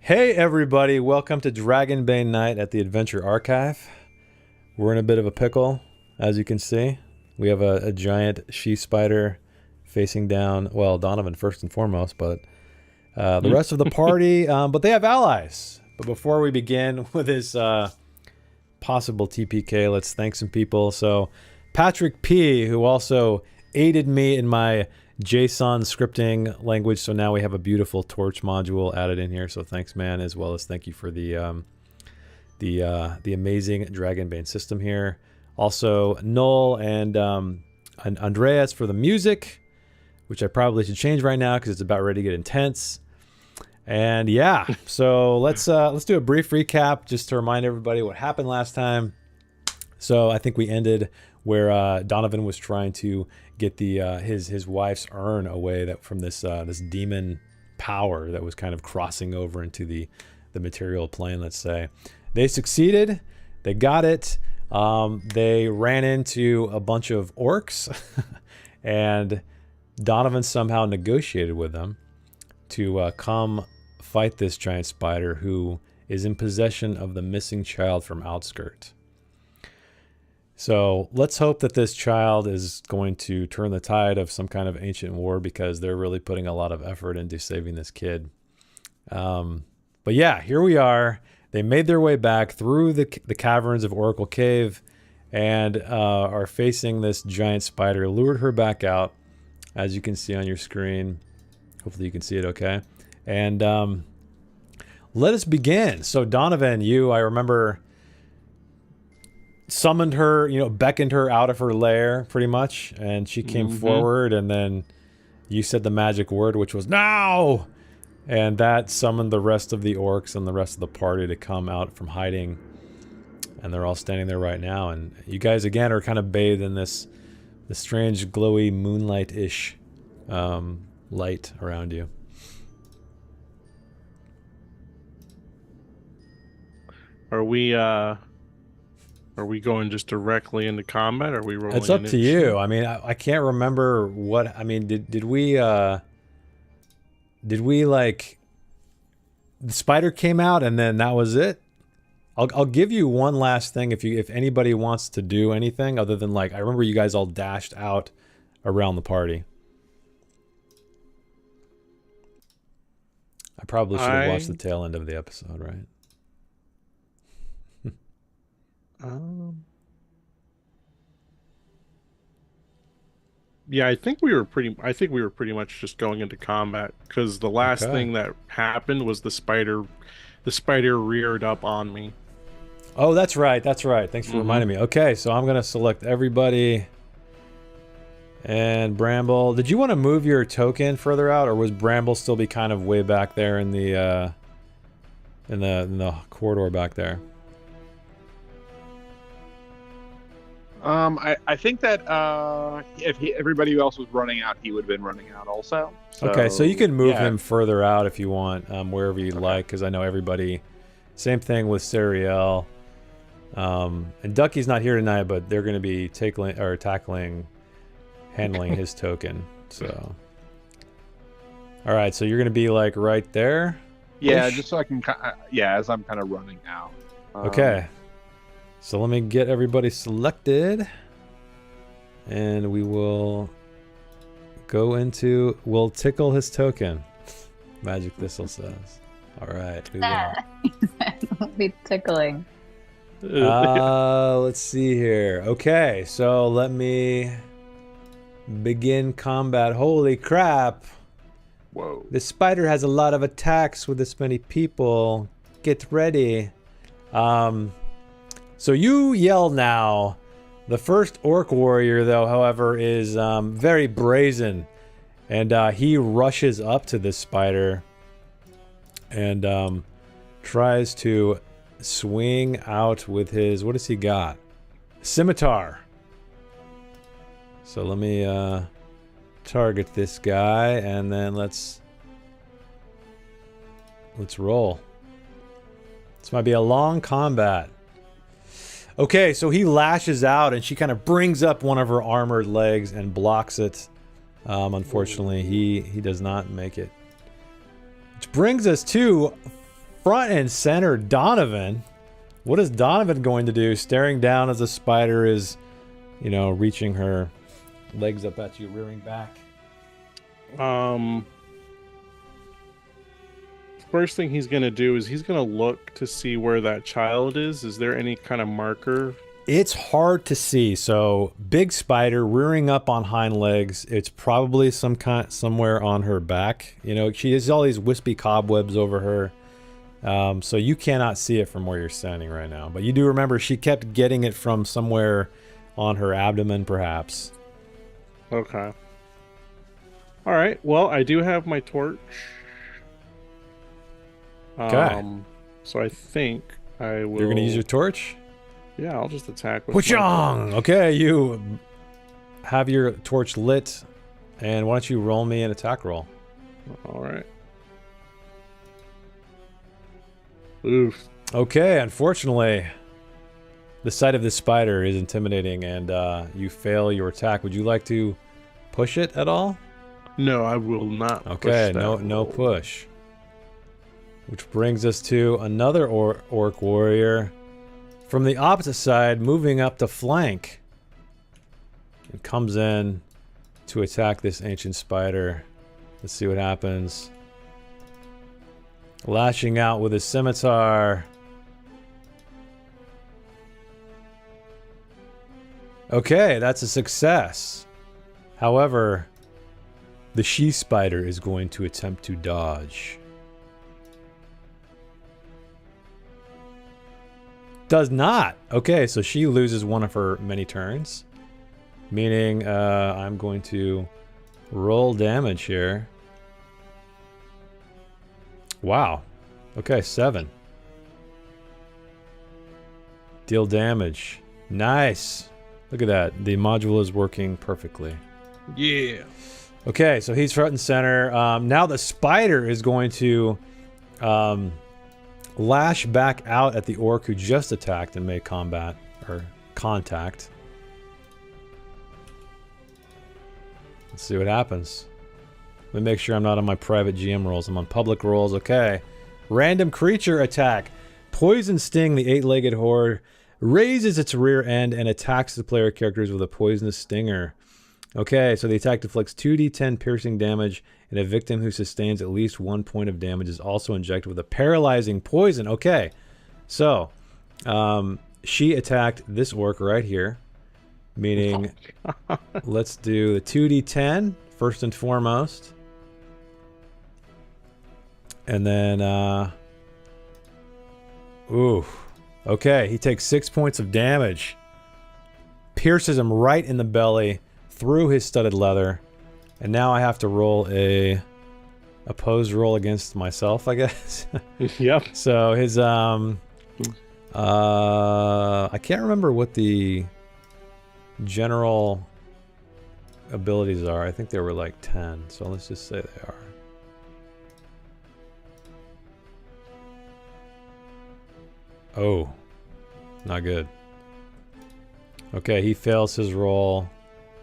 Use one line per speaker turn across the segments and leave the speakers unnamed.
Hey everybody, welcome to Dragonbane Night at the Adventure Archive. We're in a bit of a pickle, as you can see. We have a giant she spider facing down, well, Donovan first and foremost, but the rest of the party, but they have allies. But before we begin with this possible TPK, let's thank some people. So Patrick P, who also aided me in my JSON scripting language, so now we have a beautiful torch module added in here, so thanks man, as well as thank you for the amazing Dragonbane system here. Also Noel and Andreas for the music, which I probably should change right now because it's about ready to get intense. And yeah, so let's do a brief recap just to remind everybody what happened last time. So I think we ended where Donovan was trying to get the his wife's urn away from this this demon power that was kind of crossing over into the material plane, let's say. They succeeded. They got it. They ran into a bunch of orcs and Donovan somehow negotiated with them to come fight this giant spider who is in possession of the missing child from Outskirt. So let's hope that this child is going to turn the tide of some kind of ancient war, because they're really putting a lot of effort into saving this kid. But yeah, here we are. They made their way back through the caverns of Oracle Cave and are facing this giant spider. Lured her back out, as you can see on your screen. Hopefully you can see it okay. And let us begin. So Donovan, I remember summoned her, beckoned her out of her lair pretty much, and she came forward, and then you said the magic word, which was now, and that summoned the rest of the orcs and the rest of the party to come out from hiding, and they're all standing there right now, and you guys again are kind of bathed in this strange glowy moonlight-ish light around you.
Are we going just directly into combat? Or are we rolling?
It's up to you. I mean, I can't remember what. I mean, did we like the spider came out and then that was it? I'll give you one last thing if anybody wants to do anything other than like I remember you guys all dashed out around the party. I probably should have watched the tail end of the episode, right?
Yeah, I think we were pretty much just going into combat because the last thing that happened was the spider reared up on me.
Oh, that's right. That's right. Thanks for reminding me. Okay, so I'm gonna select everybody. And Bramble, did you want to move your token further out, or was Bramble still be kind of way back there in the corridor back there?
I think that if everybody else was running out, he would have been running out also. So,
okay, so you can move him further out if you want, wherever you like, because I know everybody. Same thing with Seriel. And Ducky's not here tonight, but they're going to be handling his token. So, all right, so you're going to be like right there.
Yeah, just so I can. As I'm kind of running out.
Okay. So let me get everybody selected, and we will go into, we'll tickle his token. Magic Thistle says. All right, we will.
We'll be tickling.
Let's see here. Okay, so let me begin combat. Holy crap.
Whoa.
The spider has a lot of attacks with this many people. Get ready. So you yell now. The first orc warrior, though, however, is very brazen. And he rushes up to this spider and tries to swing out with his... What has he got? Scimitar. So let me target this guy, and then let's roll. This might be a long combat. Okay, so he lashes out, and she kind of brings up one of her armored legs and blocks it. Unfortunately, he does not make it. Which brings us to front and center Donovan. What is Donovan going to do? Staring down as the spider is, reaching her legs up at you, rearing back.
First thing he's going to do is he's going to look to see where that child is. Is there any kind of marker?
It's hard to see. So, big spider rearing up on hind legs. It's probably somewhere on her back. She has all these wispy cobwebs over her. So you cannot see it from where you're standing right now. But you do remember she kept getting it from somewhere on her abdomen, perhaps.
Okay. All right. Well, I do have my torch.
Okay.
So I think I will...
You're going to use your torch?
Yeah, I'll just attack with
Puchong! Okay, you have your torch lit, and why don't you roll me an attack roll?
All right. Oof.
Okay, unfortunately, the sight of this spider is intimidating, and you fail your attack. Would you like to push it at all?
No, I will not.
Okay, no push. Which brings us to another orc warrior from the opposite side, moving up to flank. It comes in to attack this ancient spider. Let's see what happens. Lashing out with his scimitar. Okay, that's a success. However, the she spider is going to attempt to dodge. Does not. Okay, so she loses one of her many turns. Meaning I'm going to roll damage here. Wow. Okay, 7. Deal damage. Nice. Look at that. The module is working perfectly.
Yeah.
Okay, so he's front and center. Now the spider is going to lash back out at the orc who just attacked and made combat or contact. Let's see what happens. Let me make sure I'm not on my private GM rolls. I'm on public rolls. Okay. Random creature attack. Poison Sting, the 8-legged horde, raises its rear end and attacks the player characters with a poisonous stinger. Okay, so the attack deflects 2d10 piercing damage, and a victim who sustains at least 1 point of damage is also injected with a paralyzing poison. Okay, so she attacked this orc right here, meaning let's do the 2d10 first and foremost. And then, ooh, okay, he takes 6 points of damage, pierces him right in the belly, through his studded leather, and now I have to roll a opposed roll against myself, I guess.
Yep.
So his I can't remember what the general abilities are. I think they were like 10, so let's just say they are. Oh, not good. Okay, he fails his roll.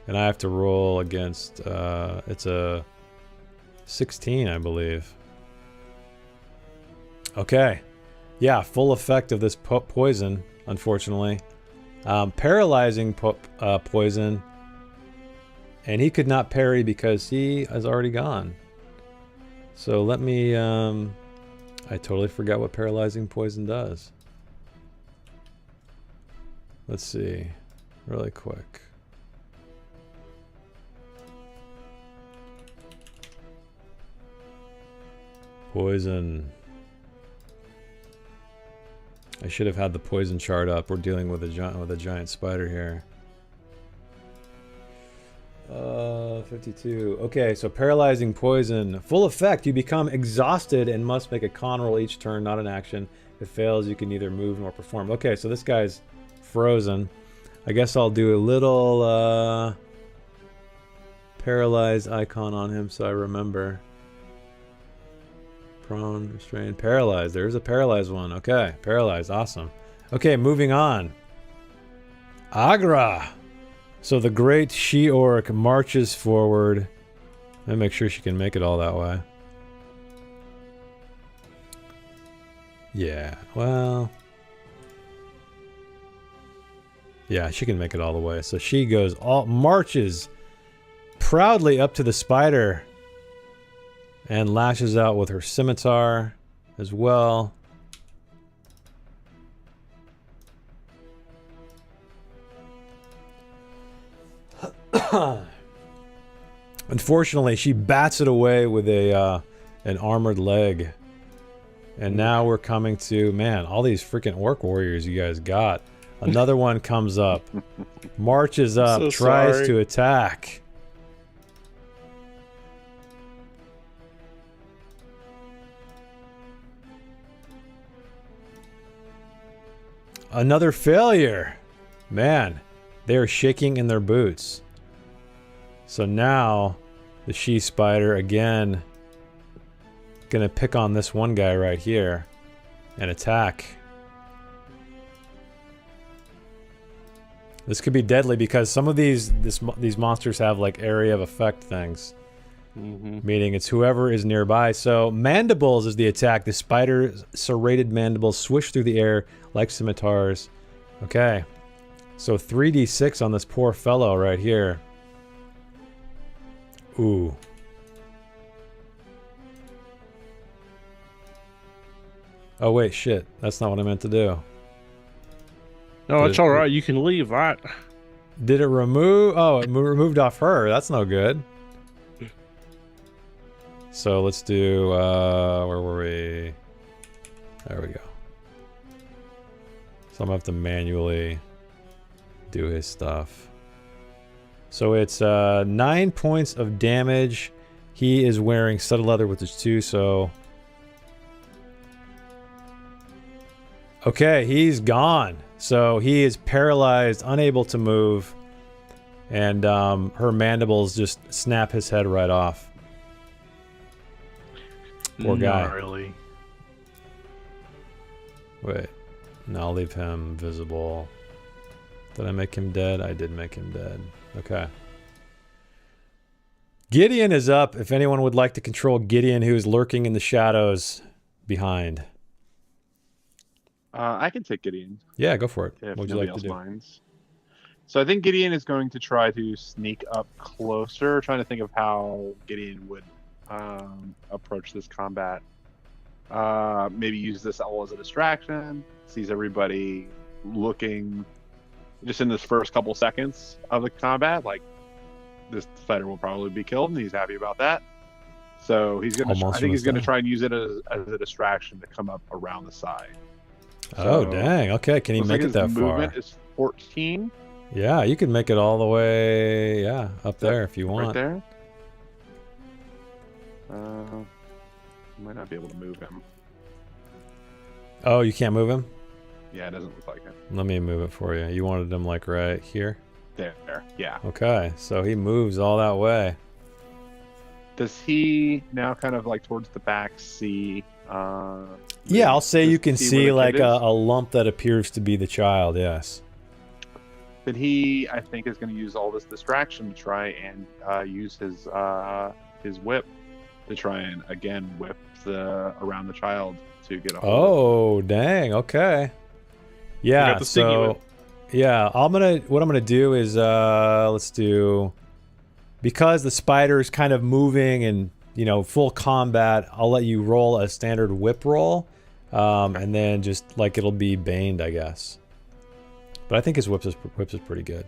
And I have to roll against, it's a 16, I believe. Okay. Yeah, full effect of this poison, unfortunately. Paralyzing poison. And he could not parry because he has already gone. So let me, I totally forgot what paralyzing poison does. Let's see, really quick. Poison. I should have had the poison chart up. We're dealing with a giant spider here. 52. Okay, so paralyzing poison. Full effect. You become exhausted and must make a con roll each turn, not an action. If it fails, you can neither move nor perform. Okay, so this guy's frozen. I guess I'll do a little paralyzed icon on him so I remember. Prone, restrained, paralyzed. There's a paralyzed one. Okay, paralyzed. Awesome. Okay, moving on. Agra. So the great she-orc marches forward. Let me make sure she can make it all that way. Yeah, well... yeah, she can make it all the way. So she goes marches proudly up to the spider and lashes out with her scimitar as well. Unfortunately, she bats it away with a an armored leg. And now we're coming to, man, all these freaking orc warriors you guys got. Another one comes up, marches up,
So
tries
sorry.
to attack. Another failure. Man, they are shaking in their boots. So now the she spider again gonna pick on this one guy right here and attack. This could be deadly because some of these monsters have like area of effect things. Meaning it's whoever is nearby. So mandibles is the attack. The spider's serrated mandibles swish through the air like scimitars. Okay. So 3d6 on this poor fellow right here. Ooh. Oh wait, shit. That's not what I meant to do.
No, it's all right. You can leave that.
Did it remove? Oh, it removed off her. That's no good. So let's do, where were we? There we go. So I'm gonna have to manually do his stuff. So it's 9 points of damage. He is wearing studded leather, with his 2, so... Okay, he's gone. So he is paralyzed, unable to move. And her mandibles just snap his head right off. Poor guy.
Not really.
Wait. No, I'll leave him visible. Did I make him dead? I did make him dead. Okay. Gideon is up. If anyone would like to control Gideon, who is lurking in the shadows behind.
I can take Gideon.
Yeah, go for it.
If
What would you
nobody
like to
else
do?
minds. So I think Gideon is going to try to sneak up closer, trying to think of how Gideon would approach this combat. Maybe use this all as a distraction. Sees everybody looking just in this first couple seconds of the combat, like this fighter will probably be killed, and he's happy about that. So he's gonna. I think he's gonna try and use it as a distraction to come up around the side.
Oh,
So,
dang. Okay, can he make it that far?
Movement is 14.
Yeah, you can make it all the way, yeah, up there if you want.
Right there. Might not be able to move him.
Oh, you can't move him?
Yeah, it doesn't look like it.
Let me move it for you. You wanted him like right here?
There. Yeah.
Okay, so he moves all that way.
Does he now kind of like towards the back see?
Yeah, I'll say you can
where
see
the
like
kid is?
a lump that appears to be the child, yes.
Then he, I think, is going to use all this distraction to try and use his whip to try and again whip around the child to get a hold.
Oh, dang. Okay. Yeah.
got the sticky
So,
whip.
yeah, what I'm gonna do is let's do, because the spider is kind of moving and full combat. I'll let you roll a standard whip roll, and then just like it'll be baned, I guess. But I think his whips is pretty good.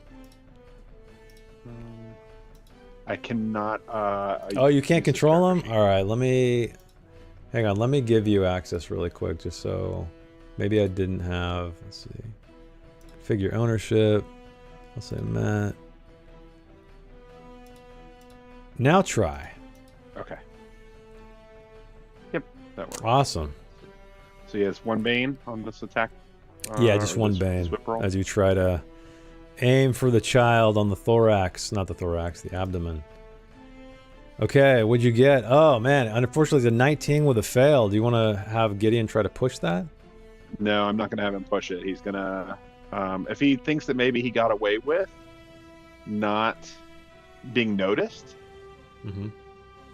I cannot.
Oh, you can't control him? All right, hang on. Let me give you access really quick, just so maybe I didn't have. Let's see. Figure ownership. I'll say Matt. Now try.
Okay. Yep, that works.
Awesome.
So he has one bane on this attack.
Yeah, just
or
one
this
bane
whip roll.
as you try to aim for the child on the thorax, not the thorax, the abdomen. Okay, what'd you get? Oh man, unfortunately it's a 19 with a fail. Do you want to have Gideon try to push that?
No, I'm not going to have him push it. He's going to, if he thinks that maybe he got away with not being noticed,
Mm-hmm.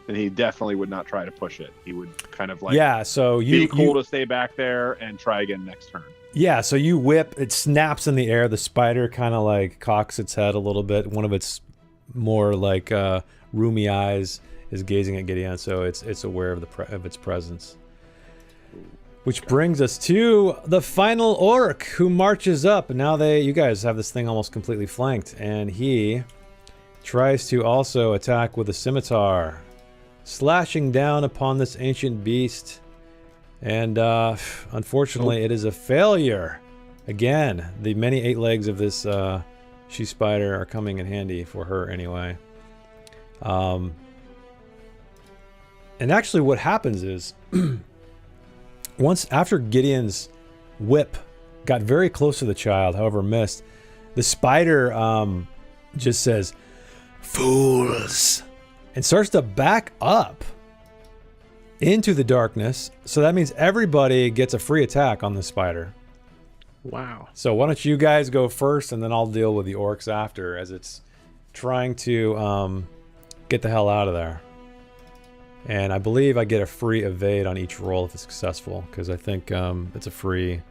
then he definitely would not try to push it. He would kind of like
Yeah, so
be cool to stay back there and try again next turn.
Yeah, so you whip, it snaps in the air. The spider kind of like cocks its head a little bit. One of its more like roomy eyes is gazing at Gideon, so it's aware of its presence. Which brings us to the final orc who marches up. And now you guys have this thing almost completely flanked, and he tries to also attack with a scimitar, slashing down upon this ancient beast. And unfortunately, it is a failure. Again, the many 8 legs of this she spider are coming in handy for her anyway. And actually what happens is once after Gideon's whip got very close to the child, however missed, the spider just says, "Fools," and starts to back up into the darkness. So that means everybody gets a free attack on the spider.
Wow.
So why don't you guys go first, and then I'll deal with the orcs after, as it's trying to get the hell out of there. And I believe I get a free evade on each roll if it's successful, because I think it's a free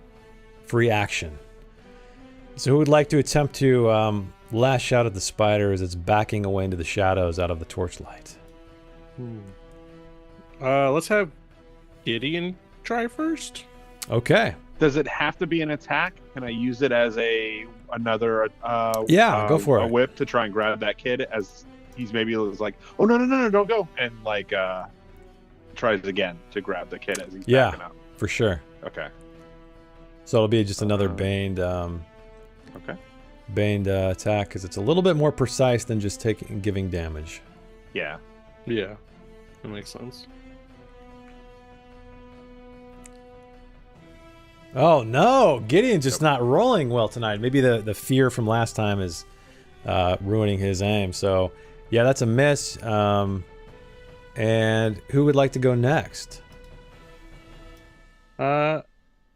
action. So who would like to attempt to lash out at the spider as it's backing away into the shadows out of the torchlight?
Let's have Gideon try first.
Okay.
Does it have to be an attack? Can I use it as another
Go for
a
it.
whip to try and grab that kid as he's maybe like, oh no, don't go, and like tries again to grab the kid as he's backing up.
For sure.
Okay.
So it'll be just another baned attack because it's a little bit more precise than just giving damage.
Yeah.
Yeah, that makes sense.
Oh no, Gideon's just not rolling well tonight. Maybe the fear from last time is ruining his aim. So yeah, that's a miss. And who would like to go next?
I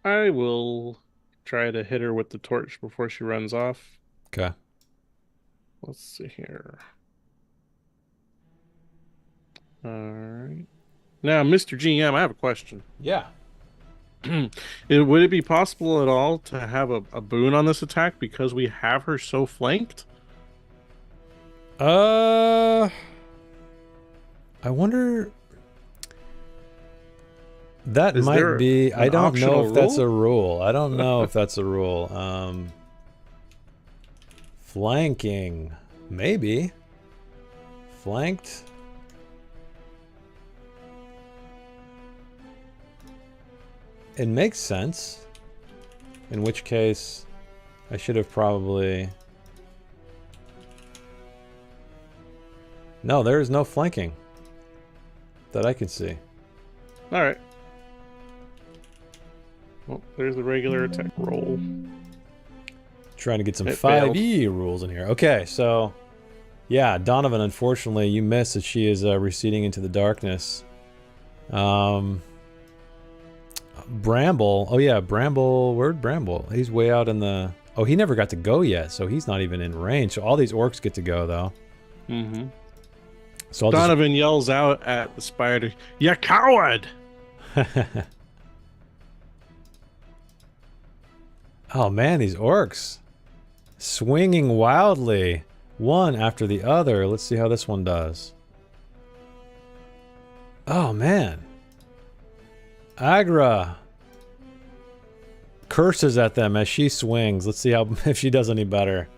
will try to hit her with the torch before she runs off.
Okay.
Let's see here. All right. Now, Mr. GM, I have a question.
Yeah.
Would it be possible at all to have a boon on this attack because we have her so flanked?
I wonder. That might be. I don't know if that's a rule. I don't know if that's a rule. Flanking, maybe. Flanked. It makes sense. In which case, I should have probably. No, there is no flanking that I can see.
All right. Well, there's the regular attack roll.
Trying to get some
It
5e rules in here. Okay, so yeah, Donovan, unfortunately, you missed as she is receding into the darkness. Bramble. Oh yeah, Bramble. Where'd Bramble? He's way out in the. Oh, he never got to go yet, so he's not even in range. So all these orcs get to go though.
Mm-hmm.
So
Donovan yells out at the spider, "You coward!"
Oh man, these orcs swinging wildly, one after the other. Let's see how this one does. Oh man, Agra curses at them as she swings. Let's see how if she does any better.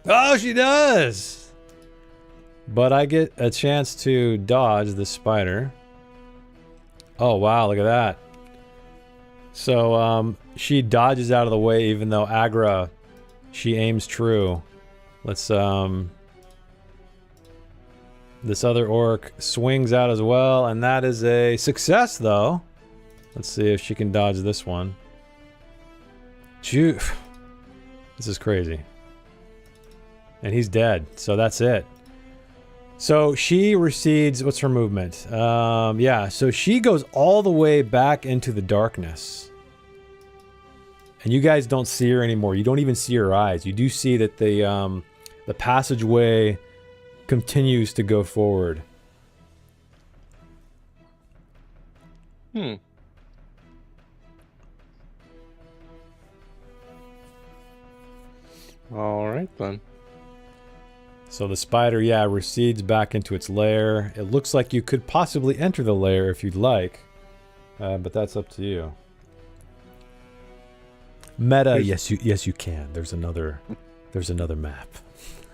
Oh, she does. But I get a chance to dodge the spider. Oh wow, look at that. So she dodges out of the way even though Agra, she aims true. Let's this other orc swings out as well, and that is a success though. Let's see if she can dodge this one. Phew. This is crazy. And he's dead, so that's it. So she recedes. What's her movement? Yeah, so she goes all the way back into the darkness. And you guys don't see her anymore. You don't even see her eyes. You do see that the passageway continues to go forward.
All right then.
So the spider, yeah, recedes back into its lair. It looks like you could possibly enter the lair if you'd like, but that's up to you. Meta, yes you can. There's another map.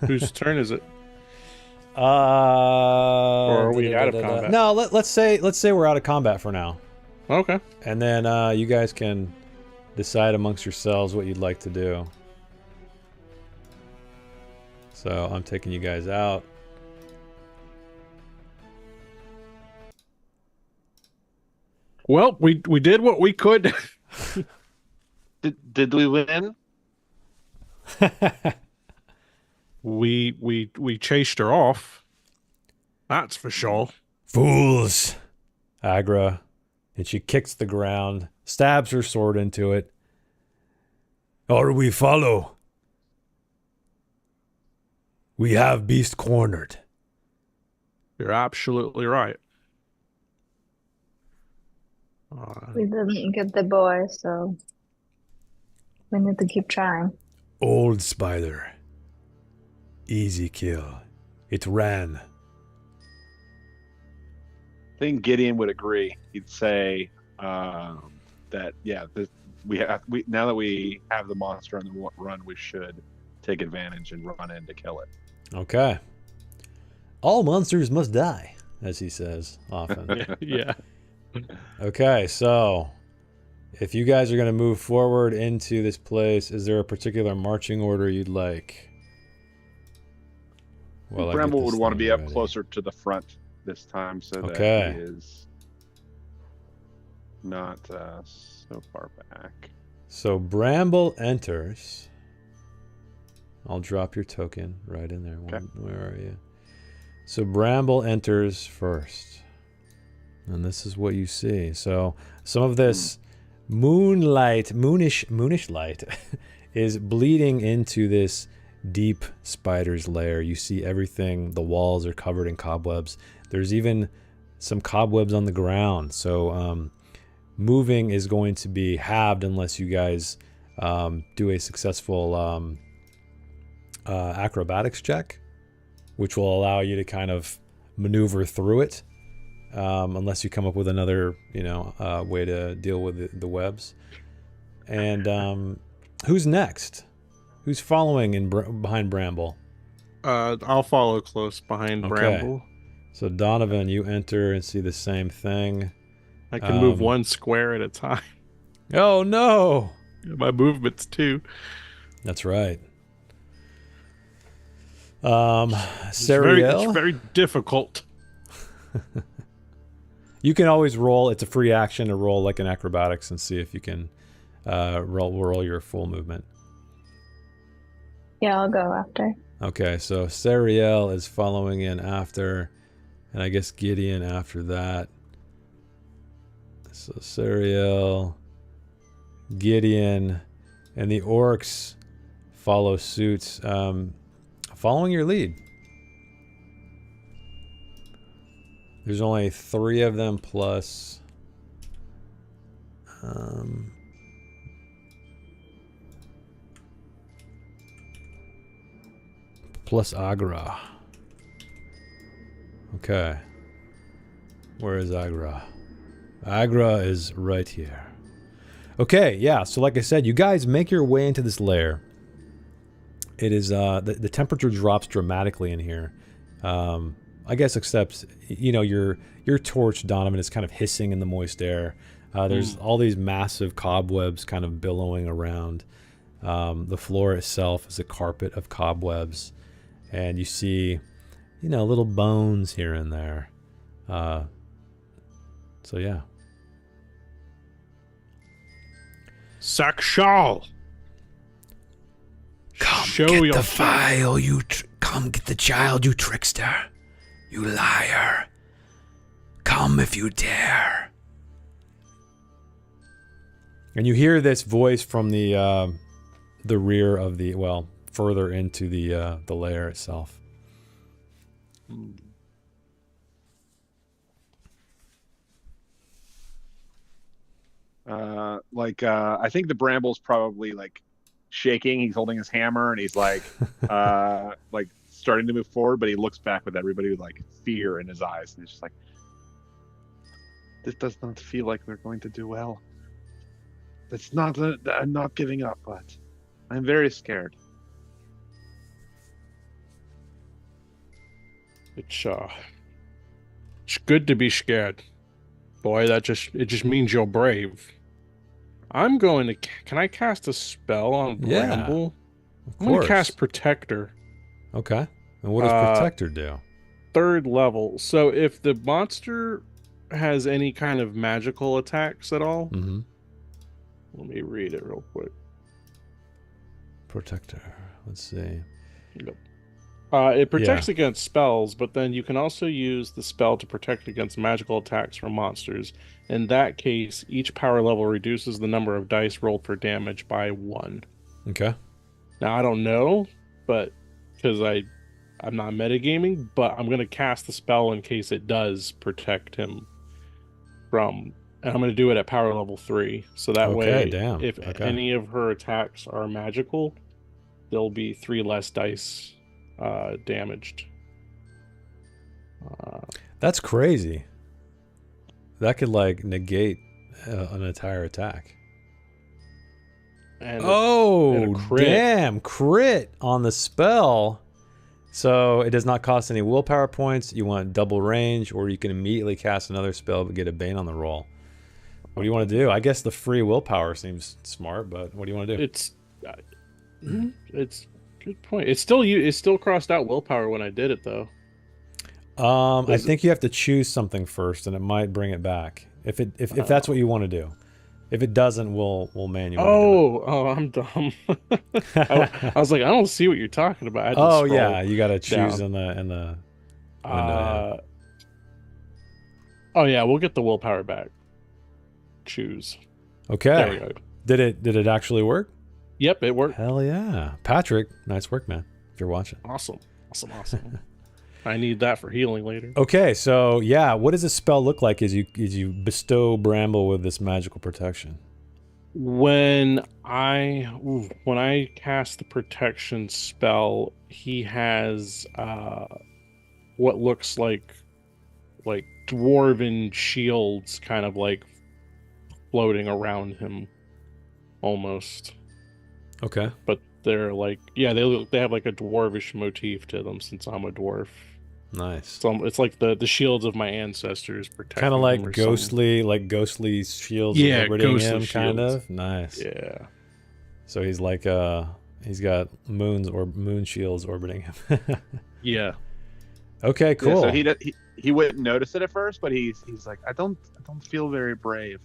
Whose turn is it?
Or
are we out of combat?
No, let's say we're out of combat for now.
Okay.
And then you guys can decide amongst yourselves what you'd like to do. So I'm taking you guys out.
Well, we did what we could.
Did we win?
we chased her off. That's for sure.
Fools! Agra. And she kicks the ground, stabs her sword into it. Or we follow. We have beast cornered.
You're absolutely right.
We didn't get the boy, so we need to keep trying.
Old spider. Easy kill. It ran.
I think Gideon would agree. He'd say that now that we have the monster on the run, we should take advantage and run in to kill it.
Okay. All monsters must die, as he says often.
Yeah.
Okay, so if you guys are going to move forward into this place, is there a particular marching order you'd like? Well,
Bramble would want to be up closer to the front this time so that he is not so far back.
So Bramble enters. I'll drop your token right in there.
Okay.
Where are you? So Bramble enters first. And this is what you see. So some of this moonish light is bleeding into this deep spider's lair. You see everything. The walls are covered in cobwebs. There's even some cobwebs on the ground. So moving is going to be halved unless you guys do a successful acrobatics check, which will allow you to kind of maneuver through it, unless you come up with another, way to deal with the webs. And who's next? Who's following behind Bramble?
I'll follow close behind Bramble.
So Donovan, you enter and see the same thing.
I can move one square at a time.
Oh no!
My movement's 2.
That's right.
It's very difficult.
You can always roll. It's a free action to roll like an acrobatics and see if you can roll your full movement.
Yeah, I'll go after.
Okay, so Sariel is following in after, and I guess Gideon after that. So Sariel, Gideon, and the orcs follow suit, following your lead. There's only 3 of them plus Agra. Okay. Where is Agra? Agra is right here. Okay, yeah, so like I said, you guys make your way into this lair. It is, the temperature drops dramatically in here. I guess except, your torch, Donovan, is kind of hissing in the moist air. There's all these massive cobwebs kind of billowing around. The floor itself is a carpet of cobwebs. And you see, little bones here and there. So yeah.
Saak'Shal!
Come
Show
get
your
the vial, come get the child, you trickster. You liar. Come if you dare.
And you hear this voice from the rear of further into the lair itself.
I think the Bramble's probably shaking. He's holding his hammer and he's starting to move forward, but he looks back with everybody with fear in his eyes, and he's just like, "This does not feel like we're going to do well. It's not. I'm not giving up, but I'm very scared."
It's good to be scared, boy. It just means you're brave. I'm going to. Can I cast a spell on Bramble?
Of
I'm going
course.
to cast Protector.
Okay. And what does Protector do?
3rd level. So if the monster has any kind of magical attacks at all, let me read it real quick.
Protector. Let's see.
Yep. It protects against spells, but then you can also use the spell to protect against magical attacks from monsters. In that case, each power level reduces the number of dice rolled for damage by 1.
Okay.
Now, I don't know, but because I'm not metagaming, but I'm going to cast the spell in case it does protect him from... And I'm going to do it at power level 3. So that way, if any of her attacks are magical, there'll be 3 less dice damaged.
That's crazy. That could negate an entire attack.
And
damn, crit on the spell. So it does not cost any willpower points. You want double range, or you can immediately cast another spell but get a Bane on the roll. What do you want to do? I guess the free willpower seems smart, but what do you want to do?
It's good point. It's still crossed out willpower when I did it though.
I think you have to choose something first, and it might bring it back. If that's what you want to do. If it doesn't, we'll manually.
Oh, I'm dumb. I was like, I don't see what you're talking about. I had to scroll
yeah, you got to choose
down.
in the window.
Oh yeah, we'll get the willpower back. Choose.
Okay.
There we go.
Did it actually work?
Yep, it worked.
Hell yeah, Patrick, nice work, man. If you're watching.
Awesome. I need that for healing later.
Okay, so yeah, what does this spell look like as you bestow Bramble with this magical protection?
When I cast the protection spell, he has what looks like dwarven shields kind of like floating around him almost.
Okay.
But they're like, yeah, they have like a dwarvish motif to them since I'm a dwarf.
Nice.
So it's like the shields of my ancestors protecting
Kind of like
him or
ghostly shields orbiting him, kind of. Nice.
something. Yeah.
So he's like he's got moon shields orbiting him.
Yeah.
Okay, cool.
Yeah, so he wouldn't notice it at first, but he's like, I don't feel very brave,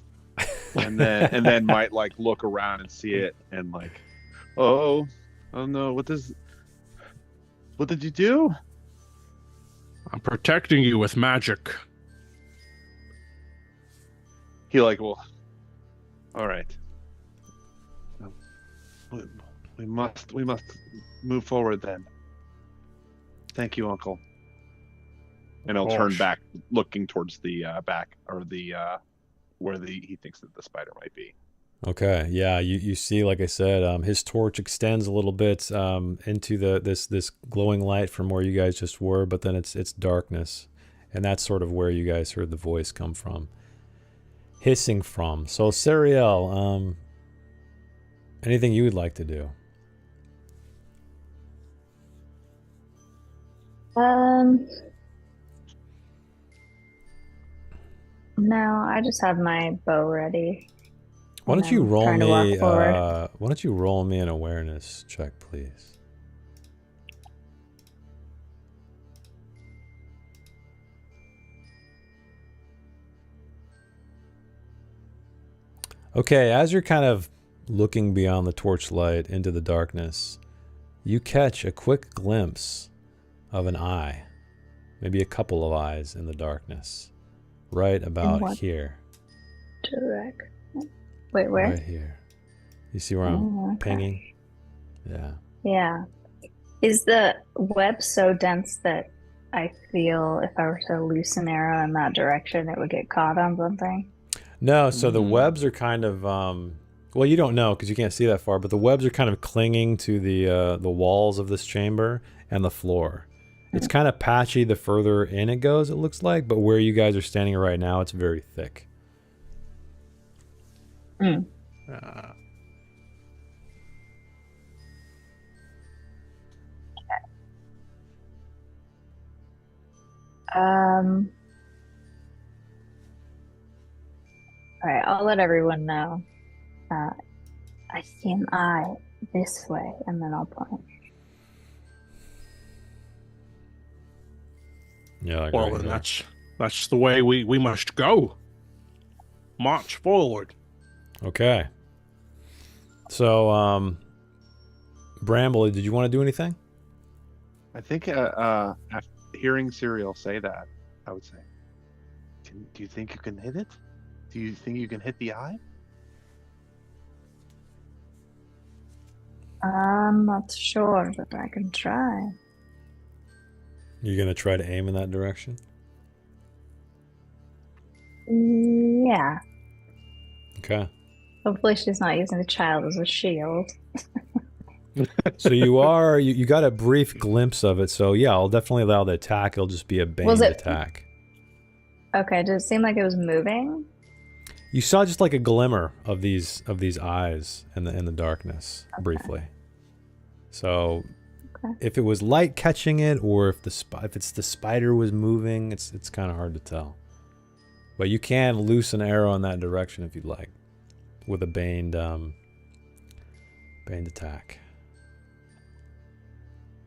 and then might like look around and see it and like, oh no, what did you do?
I'm protecting you with magic.
He like, well, all right. We must move forward then. Thank you, Uncle. And I'll turn back, looking towards the back or the where he thinks that the spider might be.
Okay, yeah, you see, like I said, his torch extends a little bit into this glowing light from where you guys just were, but then it's darkness, and that's sort of where you guys heard the voice come from, hissing from. So, Sariel, anything you would like to do?
No, I just have my bow ready.
Why don't you roll
trying to
me?
walk forward.
Why don't you roll me an awareness check, please? Okay, as you're kind of looking beyond the torchlight into the darkness, you catch a quick glimpse of an eye, maybe a couple of eyes in the darkness, right about here.
Direct. Wait, where?
Right here. You see where I'm pinging? Yeah.
Yeah. Is the web so dense that I feel if I were to loose an arrow in that direction, it would get caught on something?
No, so the webs are kind of, well, you don't know because you can't see that far, but the webs are kind of clinging to the walls of this chamber and the floor. It's kind of patchy the further in it goes, it looks like, but where you guys are standing right now, it's very thick.
Mm. All right, I'll let everyone know. I see an eye this way, and then I'll point.
Yeah. Like
Well,
right
then
here.
that's the way we must go. March forward.
Okay. So, Bramble, did you want to do anything?
I think after hearing Serial say that, I would say, do you think you can hit it? Do you think you can hit the eye?
I'm not sure, but I can try.
You're going to try to aim in that direction?
Yeah.
Okay.
Hopefully she's not using the child as a shield.
So you got a brief glimpse of it, so yeah, I'll definitely allow the attack. It'll just be a banged attack.
Okay, did it seem like it was moving?
You saw just like a glimmer of these eyes in the darkness, briefly. So if it was light catching it, or if it's the spider was moving, it's kind of hard to tell. But you can loose an arrow in that direction if you'd like, with a baned attack.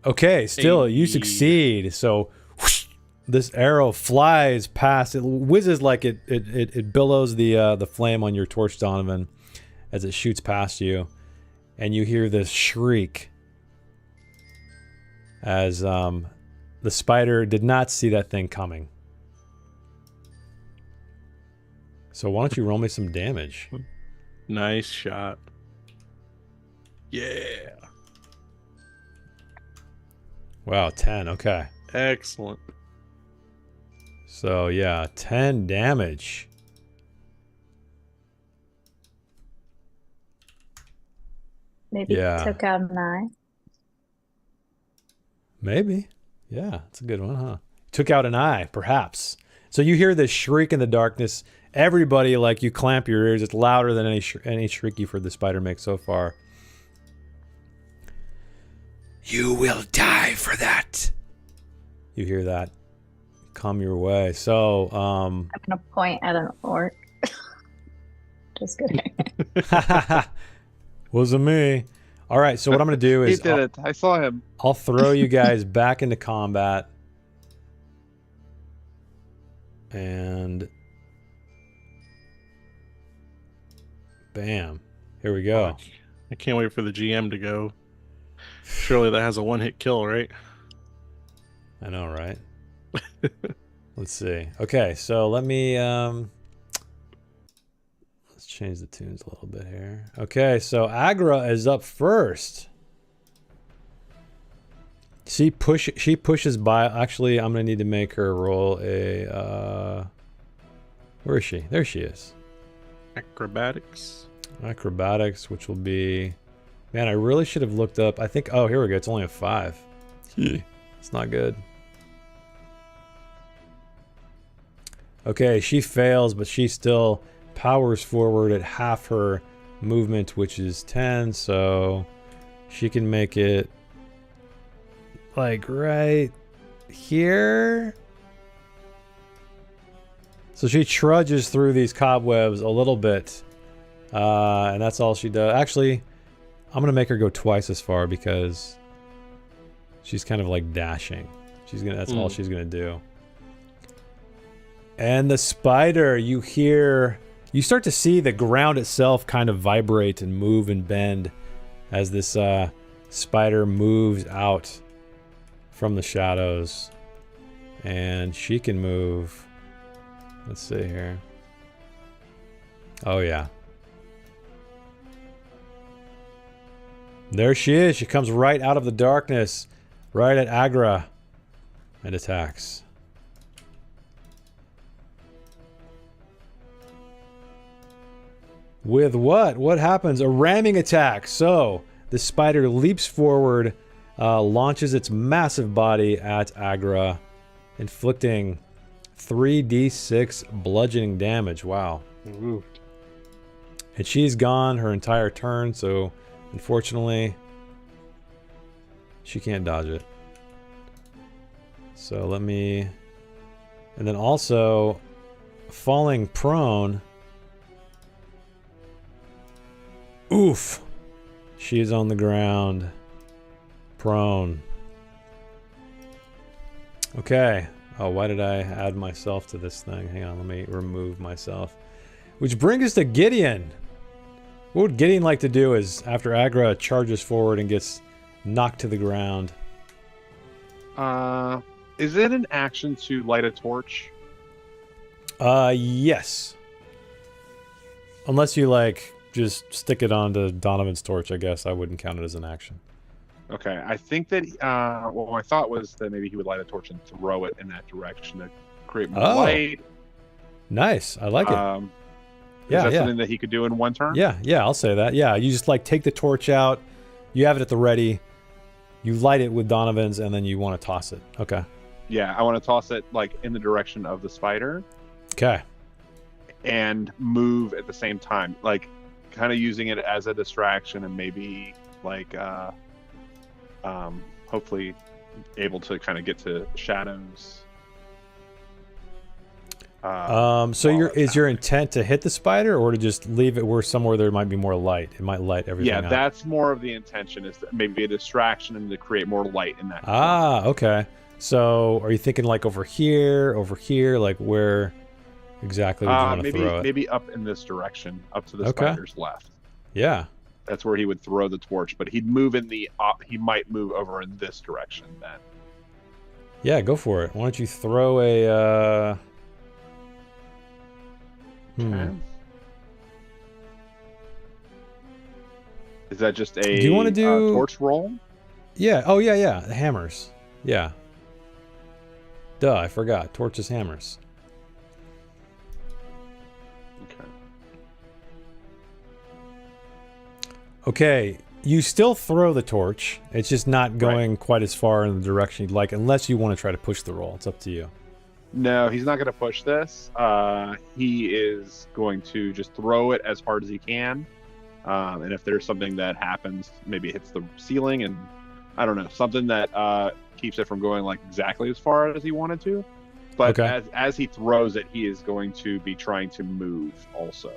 Okay, still you succeed. So whoosh, this arrow flies past. It whizzes like it billows the flame on your torch, Donovan, as it shoots past you, and you hear this shriek as the spider did not see that thing coming. So why don't you roll me some damage?
Nice shot. Yeah.
Wow, 10. Okay.
Excellent.
So yeah, 10 damage.
Maybe
Yeah.
took out an eye.
Maybe. Yeah, that's a good one, huh? Took out an eye, perhaps. So you hear this shriek in the darkness. Everybody, like, you clamp your ears. It's louder than any shriek you've heard the spider make so far.
You will die for that.
You hear that come your way. So,
I'm gonna point at an orc. Just kidding.
wasn't me. All right, so what I'm going to do
He
is
did it. I saw him.
I'll throw you guys back into combat. And bam. Here we go.
I can't wait for the GM to go. Surely that has a one-hit kill, right?
I know, right? Let's see. Okay, so let me let's change the tunes a little bit here. Okay, so Agra is up first. She pushes by. Actually, I'm gonna need to make her roll a where is she? There she is.
Acrobatics.
Acrobatics, which will be, man, I really should have looked up. I think, oh, here we go. It's only a 5. It's not good. Okay, she fails, but she still powers forward at half her movement, which is 10, so she can make it like right here. So she trudges through these cobwebs a little bit, and that's all she does. Actually, I'm gonna make her go twice as far because she's kind of like dashing. That's all she's gonna do. And the spider, you start to see the ground itself kind of vibrate and move and bend as this spider moves out from the shadows. And she can move. Let's see here. Oh, yeah. There she is. She comes right out of the darkness, right at Agra, and attacks. With what? What happens? A ramming attack. So the spider leaps forward, launches its massive body at Agra, inflicting 3d6 bludgeoning damage. Wow.
Ooh.
And she's gone her entire turn, so unfortunately she can't dodge it. So let me... And then also, falling prone... Oof! She is on the ground. Prone. Okay. Oh, why did I add myself to this thing? Hang on, let me remove myself. Which brings us to Gideon. What would Gideon like to do is, after Agra charges forward and gets knocked to the ground?
Is it an action to light a torch?
Yes. Unless you, like, just stick it onto Donovan's torch, I guess. I wouldn't count it as an action.
Okay, I think that, well, my thought was that maybe he would light a torch and throw it in that direction to create more light.
Nice. I like it.
Is that something that he could do in one turn?
Yeah, I'll say that. Yeah, you just, like, take the torch out. You have it at the ready. You light it with Donovan's, and then you want to toss it. Okay.
Yeah, I want to toss it, like, in the direction of the spider.
Okay.
And move at the same time. Like, kind of using it as a distraction and maybe, like, hopefully able to kind of get to shadows.
So is your intent to hit the spider or to just leave it where somewhere there might be more light? It might light everything up.
Yeah, that's more of the intention, is maybe a distraction and to create more light in that.
Ah, okay. So are you thinking like over here, like where exactly would you want to throw it?
Maybe up in this direction, up to the spider's left.
Yeah.
That's where he would throw the torch, but he'd move in the he might move over in this direction then.
Yeah, go for it. Why don't you throw a
Okay. Is that just a
do you want to do
torch roll?
Yeah. Oh yeah. Hammers. Yeah. Duh, I forgot. Torches, hammers. Okay, you still throw the torch. It's just not going quite as far in the direction you'd like, unless you want to try to push the roll. It's up to you.
No, he's not going to push this. He is going to just throw it as hard as he can. And if there's something that happens, maybe it hits the ceiling, and I don't know, something that keeps it from going like exactly as far as he wanted to. But as he throws it, he is going to be trying to move also.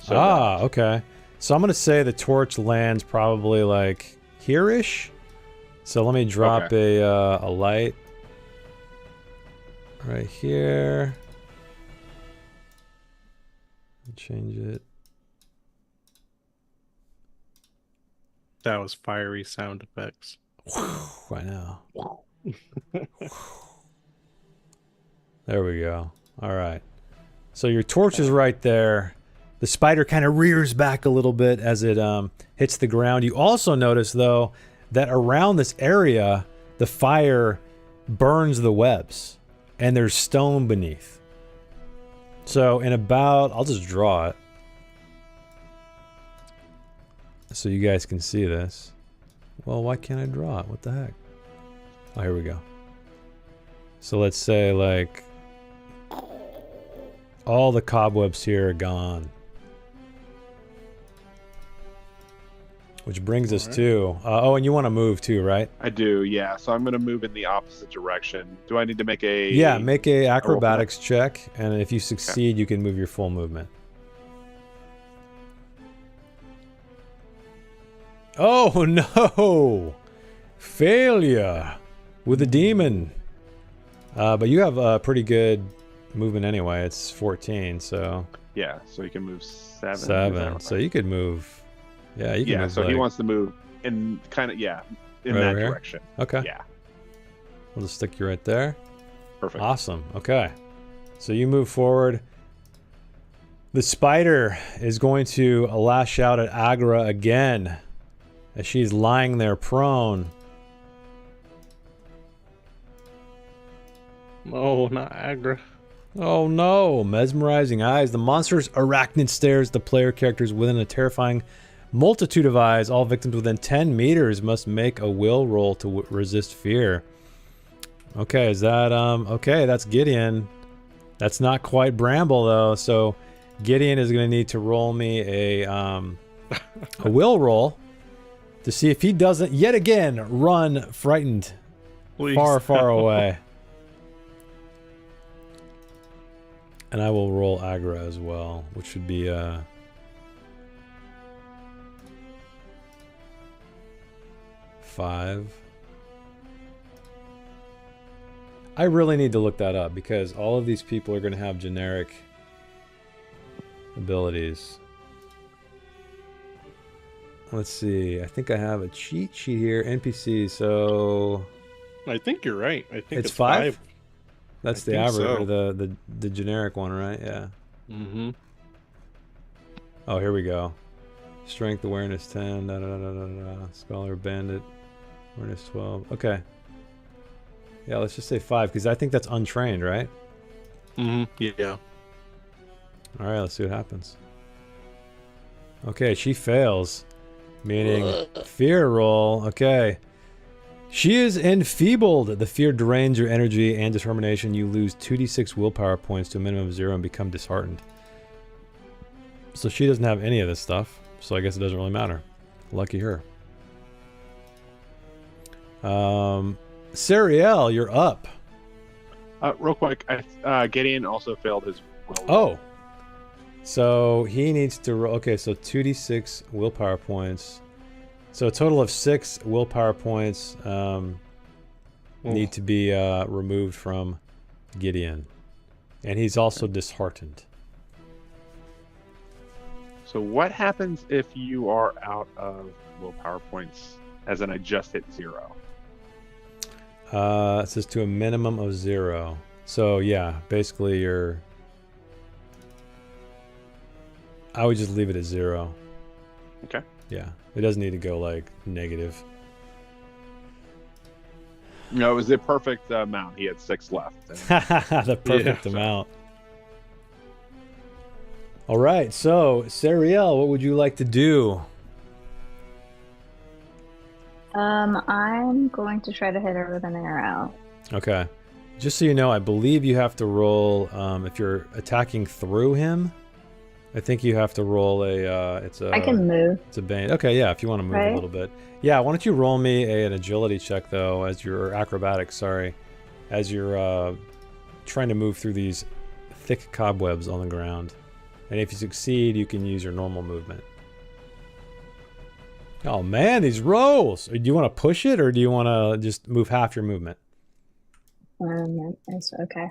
So
okay. So I'm going to say the torch lands probably like here-ish. So let me drop a light right here. Change it.
That was fiery sound effects.
I know. There we go. All right. So your torch is right there. The spider kind of rears back a little bit as it hits the ground. You also notice, though, that around this area, the fire burns the webs, and there's stone beneath. So in about, I'll just draw it so you guys can see this. Well, why can't I draw it? What the heck? Oh, here we go. So let's say, like, all the cobwebs here are gone. Which brings us to... oh, and you want to move too, right?
I do, yeah. So I'm going to move in the opposite direction. Do I need to make a...
Yeah, make a acrobatics check, and if you succeed, you can move your full movement. Oh, no! Failure! With a demon. But you have a pretty good movement anyway. It's 14, so...
Yeah, so you can move 7.
7. Right? So you could move... Yeah, you can move
so
like...
he wants to move in kind of, in
right
that direction.
Okay.
Yeah.
We'll just stick you right there.
Perfect.
Awesome. Okay. So you move forward. The spider is going to lash out at Agra again as she's lying there prone.
Oh, not Agra.
Oh no. Mesmerizing eyes. The monster's arachnid stares the player characters within a terrifying multitude of eyes. All victims within 10 meters must make a will roll to resist fear. Okay, is that okay, that's Gideon. That's not quite Bramble though. So Gideon is going to need to roll me a will roll to see if he doesn't yet again run frightened. Please. Far away. And I will roll Agra as well, which would be 5. I really need to look that up because all of these people are going to have generic abilities. Let's see. I think I have a cheat sheet here. NPC, so...
I think you're right. I think
it's 5?
5.
That's the average, or the generic one, right? Yeah.
Mm-hmm.
Oh, here we go. Strength, awareness 10, Scholar, bandit, awareness 12. Okay. Yeah, let's just say 5, because I think that's untrained, right?
Mm-hmm. Yeah.
Alright, let's see what happens. Okay, she fails. Meaning fear roll. Okay. She is enfeebled. The fear drains your energy and determination. You lose 2d6 willpower points to a minimum of 0 and become disheartened. So she doesn't have any of this stuff. So I guess it doesn't really matter. Lucky her. Sariel, you're up.
Real quick, Gideon also failed his will.
Oh. So he needs to roll. Okay, so 2d6 willpower points. So a total of 6 willpower points need to be removed from Gideon. And he's also disheartened.
So what happens if you are out of willpower points? As in, I just hit 0.
It says to a minimum of 0. So yeah, basically you're... I would just leave it at 0.
Okay.
Yeah, it doesn't need to go like negative.
No, it was the perfect amount. He had 6 left.
The perfect amount. All right, so Sariel, what would you like to do?
I'm going to try to hit her with an arrow.
Okay. Just so you know, I believe you have to roll if you're attacking through him. I think you have to roll a.
I can move.
It's a bane. Okay, yeah. If you want to move a little bit, yeah. Why don't you roll me an agility check though, as your acrobatics? Sorry, as you're trying to move through these thick cobwebs on the ground, and if you succeed, you can use your normal movement. Oh man, these rolls! Do you want to push it, or do you want to just move half your movement?
It's okay.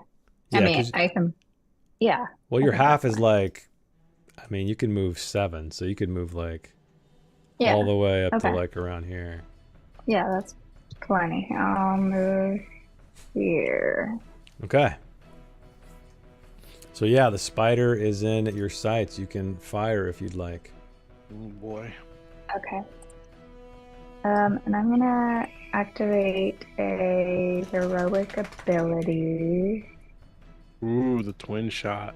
Yeah,
I mean, I can. Yeah.
Well, your half is like. I mean, you can move 7, so you could move like all the way up to like around here.
Yeah, that's plenty. I'll move here.
Okay. So yeah, the spider is in your sights. You can fire if you'd like.
Oh boy.
Okay. And I'm gonna activate a heroic ability.
Ooh, the twin shot.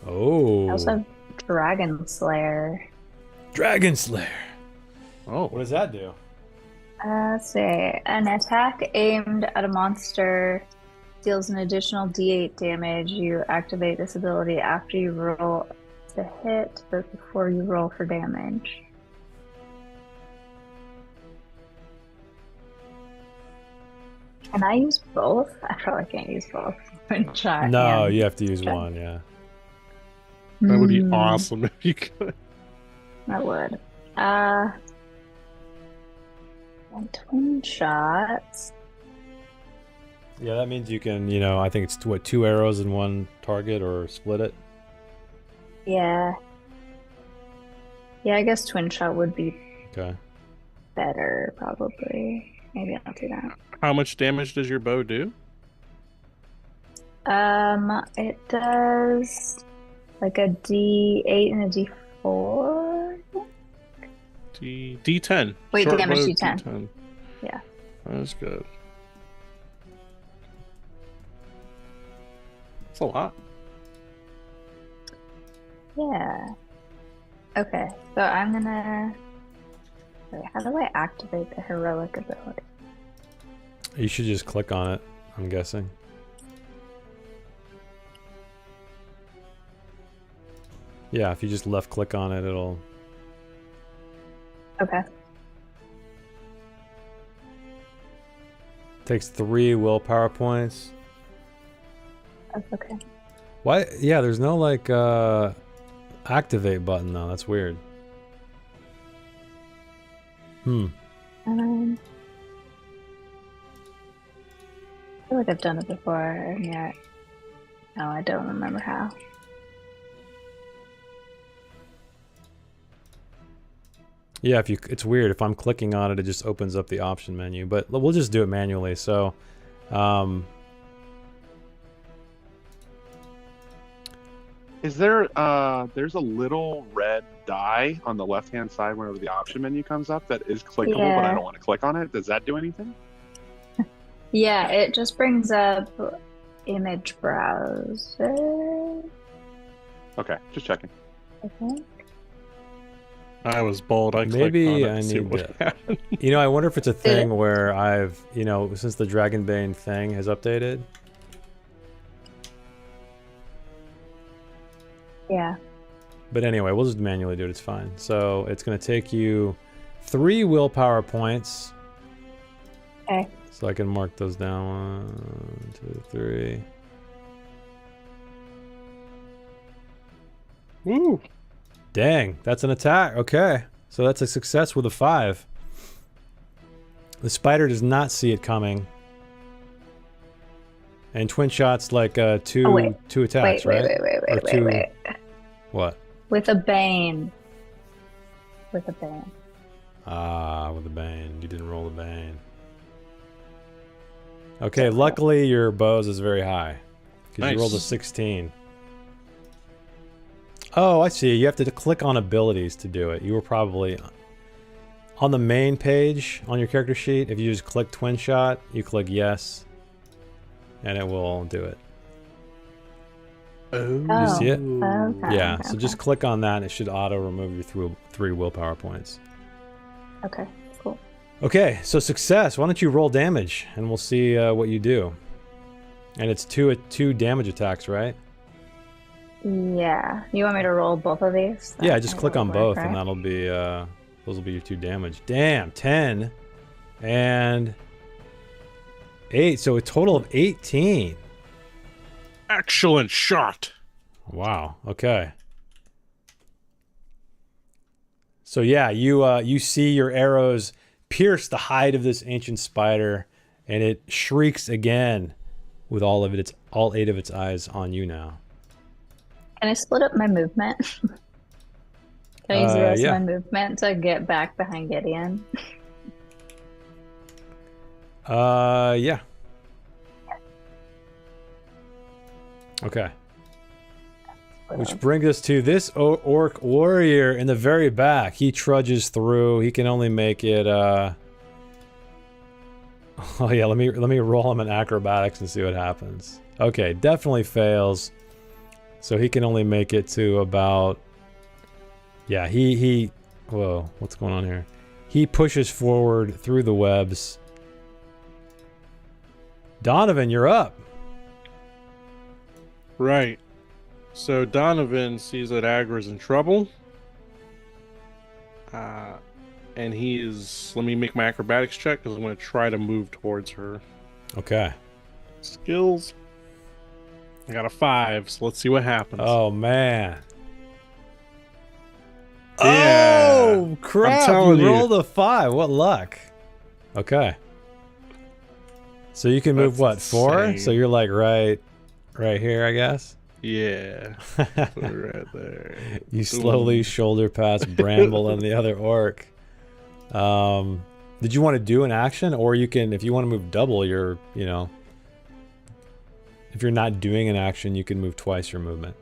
Oh.
I also have Dragon Slayer.
Dragon Slayer.
Oh.
What does that do?
Let's see. An attack aimed at a monster deals an additional D8 damage. You activate this ability after you roll to hit, but before you roll for damage. Can I use both? I probably can't use both.
No, you have to use one, yeah.
That would be awesome if you could.
That would. And twin shots.
Yeah, that means you can, I think it's 2 arrows in one target or split it.
Yeah. Yeah, I guess twin shot would be better, probably. Maybe I'll do that.
How much damage does your bow do?
It does like a D8 and a D4.
D10.
Wait,
Short
damage
bow,
D10. Yeah.
That's good. That's a lot.
Yeah. Okay, so I'm gonna... Wait, how do I activate the heroic ability?
You should just click on it, I'm guessing. Yeah, if you just left click on it, it'll...
Okay.
Takes 3 willpower points.
That's okay.
Why? Yeah, there's no like activate button though. That's weird. I
feel like I've done it before, and yet no, I don't remember how.
Yeah, it's weird. If I'm clicking on it, it just opens up the option menu. But we'll just do it manually. So,
is there? There's a little red die on the left-hand side whenever the option menu comes up that is clickable, but I don't want to click on it. Does that do anything?
Yeah, it just brings up image browser.
Okay, just checking.
Okay.
I was bold. I
maybe
clicked on it
I
to see
need
what
to.
happened.
I wonder if it's a thing where I've, since the Dragonbane thing has updated.
Yeah.
But anyway, we'll just manually do it. It's fine. So it's going to take you 3 willpower points.
Okay.
So I can mark those down. 1, 2, 3.
Woo!
Dang, that's an attack. Okay, so that's a success with a 5. The spider does not see it coming. And twin shots like two attacks, right?
Wait.
What?
With a bane. With a bane.
Ah, with a bane. You didn't roll the bane. Okay, luckily your bows is very high. Because you rolled a 16. Oh, I see. You have to click on abilities to do it. You were probably on the main page on your character sheet. If you just click twin shot, you click yes, and it will do it.
Oh.
You see it?
Okay,
Yeah.
okay,
So just click on that, and it should auto remove your 3 willpower points.
Okay, cool.
Okay, so success. Why don't you roll damage, and we'll see what you do. And it's two damage attacks, right?
Yeah. You want me to roll both of these?
Yeah, just click on both,
right?
and that'll be those will be your 2 damage. Damn, 10 and 8, so a total of 18.
Excellent shot.
Wow. Okay. So yeah, you see your arrows pierce the hide of this ancient spider, and it shrieks again with all 8 of its eyes on you now.
Can I split up my movement? Can I use the rest
yeah.
of my movement to get back behind Gideon?
Yeah. Okay. Which brings us to this orc warrior in the very back. He trudges through. He can only make it. Oh yeah, let me roll him in acrobatics and see what happens. Okay, definitely fails. So he can only make it to about. Yeah, he. Whoa, what's going on here? He pushes forward through the webs. Donovan, you're up.
Right. So Donovan sees that Agra's in trouble. And he is... Let me make my acrobatics check because I'm going to try to move towards her.
Okay.
Skills. I got a 5, so let's see what happens.
Oh, man.
Yeah,
Oh, crap.
I'm telling
You
you.
rolled a 5. What luck. Okay. So you can move,
That's
what, 4?
insane.
So you're like right here, I guess?
Yeah. Put it right there.
You slowly shoulder past Bramble and the other orc. Did you want to do an action? Or you can, if you want to move double, you're, if you're not doing an action, you can move twice your movement.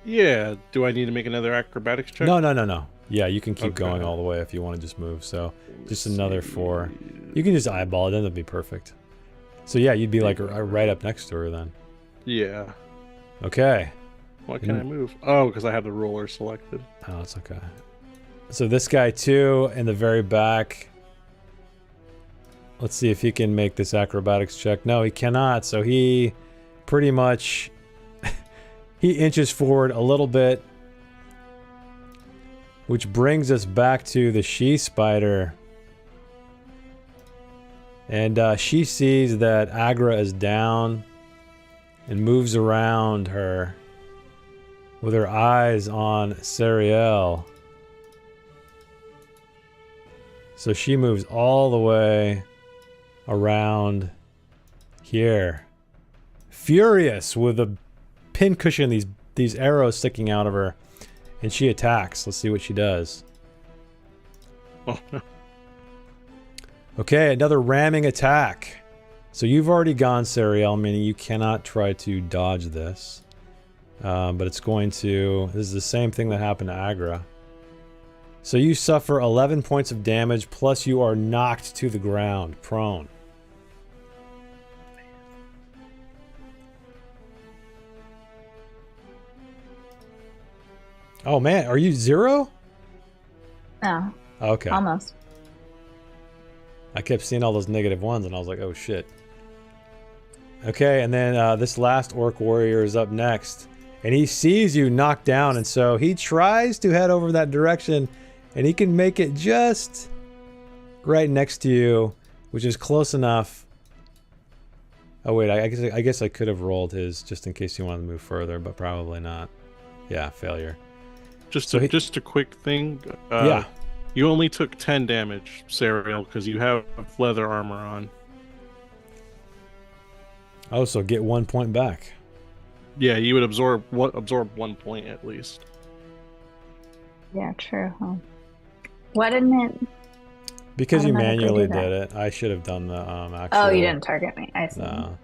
Yeah. Do I need to make another acrobatics check?
No. Yeah, you can keep
Okay.
going all the way if you want to just move. So just
Let's
another
see.
4. You can just eyeball it, then it'll be perfect. So yeah, you'd be like right up next to her then.
Yeah.
Okay.
What can I move? Oh, because I have the roller selected.
Oh, it's okay. So this guy too, in the very back. Let's see if he can make this acrobatics check. No, he cannot. So he pretty much he inches forward a little bit, which brings us back to the she spider. And she sees that Agra is down and moves around her with her eyes on Sariel. So she moves all the way around here. Furious with a pincushion, these arrows sticking out of her. And she attacks. Let's see what she does.
Oh, no.
Okay, another ramming attack. So you've already gone, Sariel, meaning you cannot try to dodge this. But it's going to... This is the same thing that happened to Agra. So you suffer 11 points of damage, plus you are knocked to the ground, prone. Oh man, are you 0?
No,
Okay.
almost.
I kept seeing all those negative ones and I was like, oh shit. Okay, and then this last orc warrior is up next. And he sees you knocked down, and so he tries to head over that direction, and he can make it just right next to you, which is close enough Oh wait, I guess I could have rolled his just in case he wanted to move further, but probably not. Yeah, failure.
Just a quick thing.
Yeah.
You only took 10 damage, Sariel, because you have leather armor on.
Oh, so get 1 point back.
Yeah, you would absorb 1 point at least.
Yeah, true. Huh? Why didn't it?
Because you
Automatically
manually
do that.
did it. I should have done the actual.
Oh, you didn't target me. I see.
No.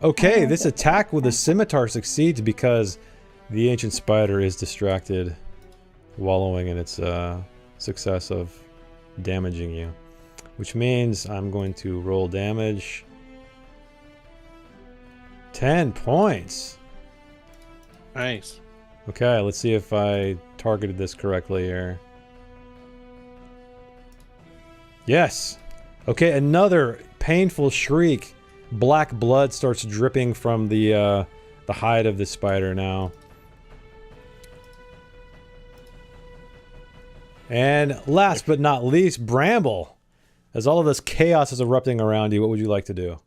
Okay,
Oh,
this
okay.
attack with a scimitar succeeds because the ancient spider is distracted, wallowing in its success of damaging you. Which means I'm going to roll damage. 10 points.
Nice.
Okay, let's see if I targeted this correctly here. Yes. Okay, another painful shriek. Black blood starts dripping from the hide of the spider now. And last but not least, Bramble. As all of this chaos is erupting around you, what would you like to do?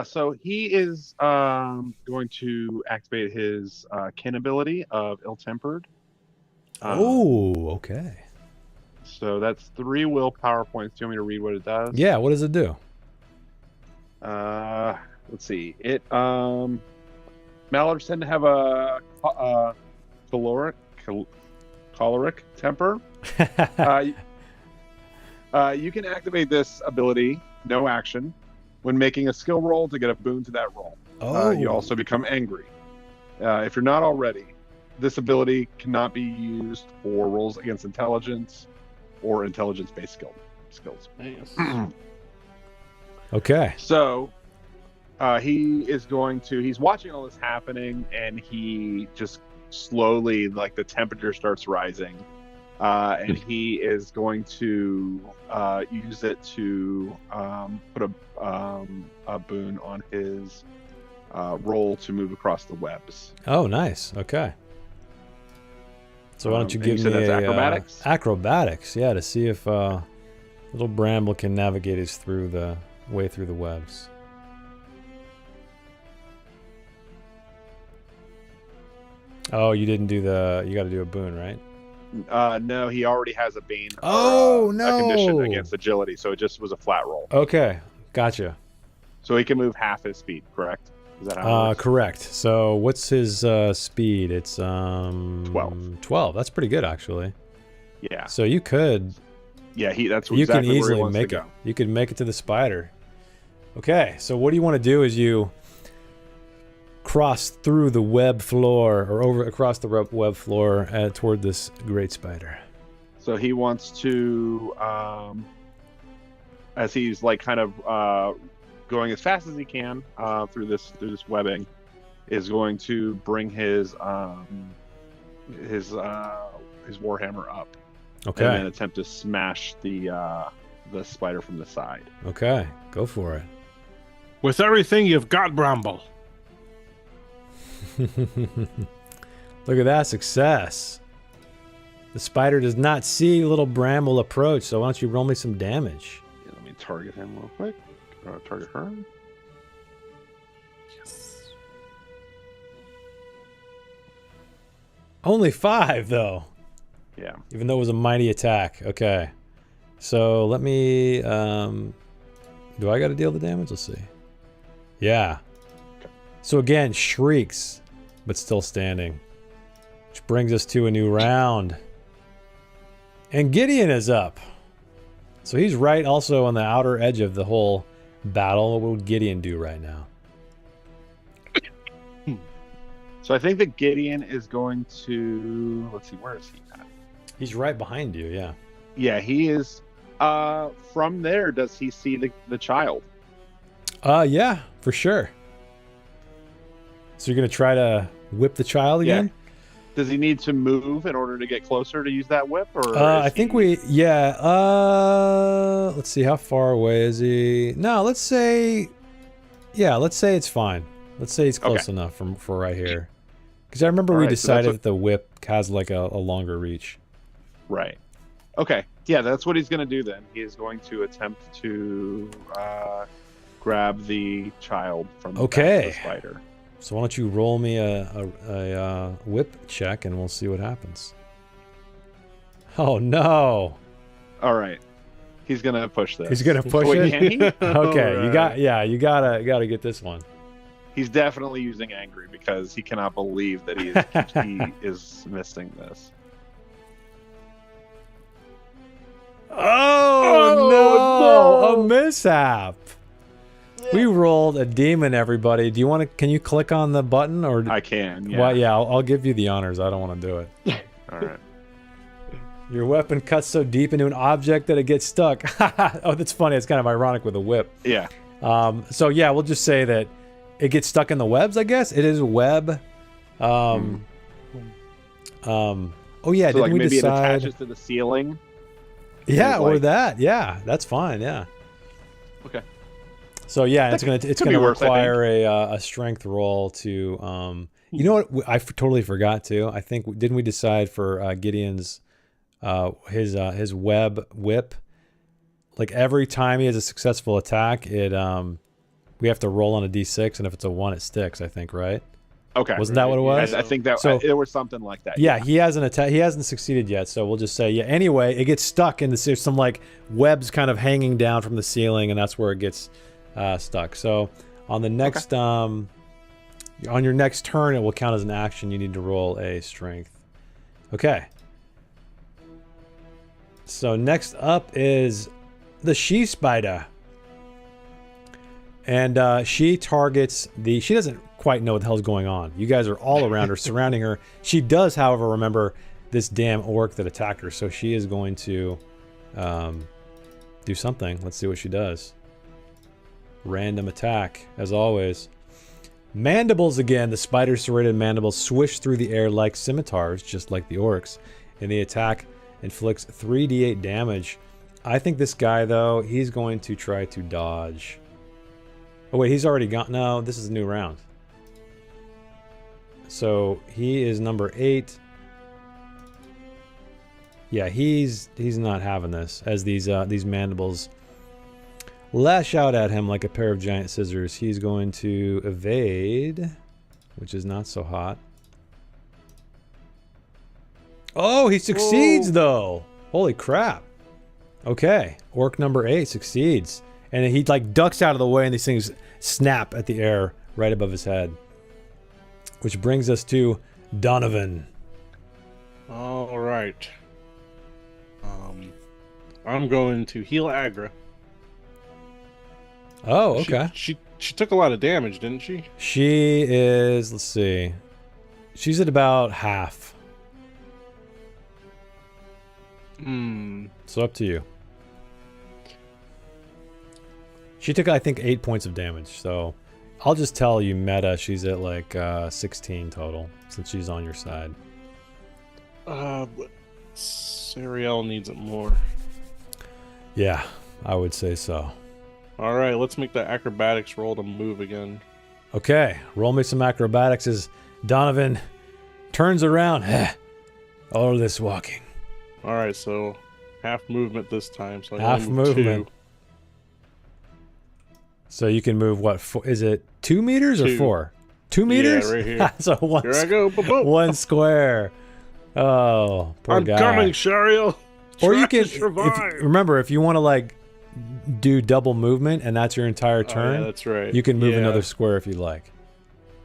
So he is going to activate his kin ability of ill-tempered.
Oh, okay.
So that's 3 willpower points. Do you want me to read what it does?
Yeah, what does it do?
Let's see. It Mallards tend to have a choleric temper. You can activate this ability, no action, when making a skill roll to get a boon to that roll.
Oh.
You also become angry. If you're not already, this ability cannot be used for rolls against intelligence or intelligence-based skills.
Nice.
Okay.
So he's watching all this happening, and he just slowly, like, the temperature starts rising, and he is going to use it to put a boon on his roll to move across the webs.
Oh, nice. Okay. So why don't you
And
give
you
me
said that's
a
acrobatics?
acrobatics, yeah, to see if little Bramble can navigate us through the webs. Oh, you didn't do you got to do a boon, right?
No, he already has a bane.
Oh,
A condition
no.
against agility, so it just was a flat roll.
Okay, gotcha.
So he can move half his speed, correct? Is that how it works?
Correct. So what's his speed? It's
12.
12. That's pretty good, actually.
Yeah.
So you could
That's
you
exactly
can
where he
easily
wants to
make it.
go.
You could make it to the spider. Okay, so what do you want to do is you cross through the web floor or across the web floor toward this great spider.
So he wants to, as he's like kind of going as fast as he can through this webbing, is going to bring his warhammer up.
Okay.
And then attempt to smash the spider from the side.
Okay, go for it.
With everything you've got, Bramble.
Look at that success. The spider does not see little Bramble approach, so why don't you roll me some damage?
Yeah, let me target him real quick. Target her.
Yes.
Only 5, though.
Yeah.
Even though it was a mighty attack. Okay. So let me... do I got to deal the damage? Let's see. Yeah. So again, shrieks, but still standing. Which brings us to a new round. And Gideon is up. So he's right also on the outer edge of the whole battle. What would Gideon do right now?
So I think that Gideon is going to... Let's see, where is he at?
He's right behind you, yeah.
Yeah, he is... from there, does he see the child?
Yeah, for sure. So you're going to try to whip the child again?
Yeah. Does he need to move in order to get closer to use that whip? Or
I think let's see, how far away is he? No, let's say it's fine. Let's say he's close enough for right here. Because I remember we decided that the whip has like a longer reach.
Right. Okay. Yeah, that's what he's going to do then. He is going to attempt to grab the child from the back of
Okay.
the spider.
So why don't you roll me a whip check and we'll see what happens. Oh no!
All right, he's gonna push this.
He's gonna push
Wait,
it.
can he?
Okay,
Alright.
you gotta get this one.
He's definitely using angry because he cannot believe that he is missing this.
Oh, no! A mishap. We rolled a demon, everybody. Do you want to? Can you click on the button or?
I can. Yeah.
Well, yeah, I'll give you the honors. I don't want to do it.
All right.
Your weapon cuts so deep into an object that it gets stuck. Oh, that's funny. It's kind of ironic with a whip.
Yeah.
So yeah, we'll just say that it gets stuck in the webs. I guess it is a web. Oh yeah,
So
didn't
like
we
maybe it
decide?
attaches to the ceiling.
Yeah,
It's
or
like-
that. Yeah, that's fine. Yeah.
Okay.
So yeah, it's
That
gonna
could be worse, I think.
require a strength roll to You know what? I totally forgot to. I think didn't we decide for Gideon's his web whip? Like every time he has a successful attack, it we have to roll on a d6, and if it's a 1, it sticks. I think, right?
Okay.
Wasn't that what it was?
I think that
So-
there was something like that.
Yeah, he hasn't attacked. He hasn't succeeded yet, so we'll just say yeah. Anyway, it gets stuck in there's some like webs kind of hanging down from the ceiling, and that's where it gets stuck. So on the next on your next turn, it will count as an action. You need to roll a strength. Okay. So next up is the she spider, and she targets the. She doesn't quite know what the hell's going on. You guys are all around her, surrounding her. She does, however, remember this damn orc that attacked her, so she is going to do something. Let's see what she does. Random attack, as always. Mandibles again. The spider's serrated mandibles swish through the air like scimitars, just like the orcs, and the attack inflicts 3d8 damage. I think this guy, though, he's going to try to dodge. Oh, wait, he's already gone. No, this is a new round. So he is number 8. Yeah, he's not having this, as these mandibles lash out at him like a pair of giant scissors. He's going to evade, which is not so hot. Oh, he succeeds, though. Holy crap. Okay, orc number 8 succeeds. And he like ducks out of the way, and these things snap at the air right above his head. Which brings us to Donovan.
All right. I'm going to heal Agra.
Oh, okay.
She took a lot of damage, didn't she?
She is, let's see. She's at about half. So up to you. She took, I think, 8 points of damage. So I'll just tell you meta, she's at like 16 total, since she's on your side.
But Sariel needs it more.
Yeah, I would say so.
All right, let's make the acrobatics roll to move again.
Okay, roll me some acrobatics as Donovan turns around. All this walking.
All right, so half movement this time. So I
Half
only move
movement.
2.
So you can move what? Is it 2 meters or
2.
4? 2 meters?
Yeah, right here.
So one,
Here I go. Boop, boop.
one square. Oh, poor
I'm
guy.
coming, Shariel.
Or you
Try
can
to survive.
remember, if you want to like do double movement and that's your entire
Oh,
turn,
yeah, that's right.
you can move
Yeah.
another square if you like.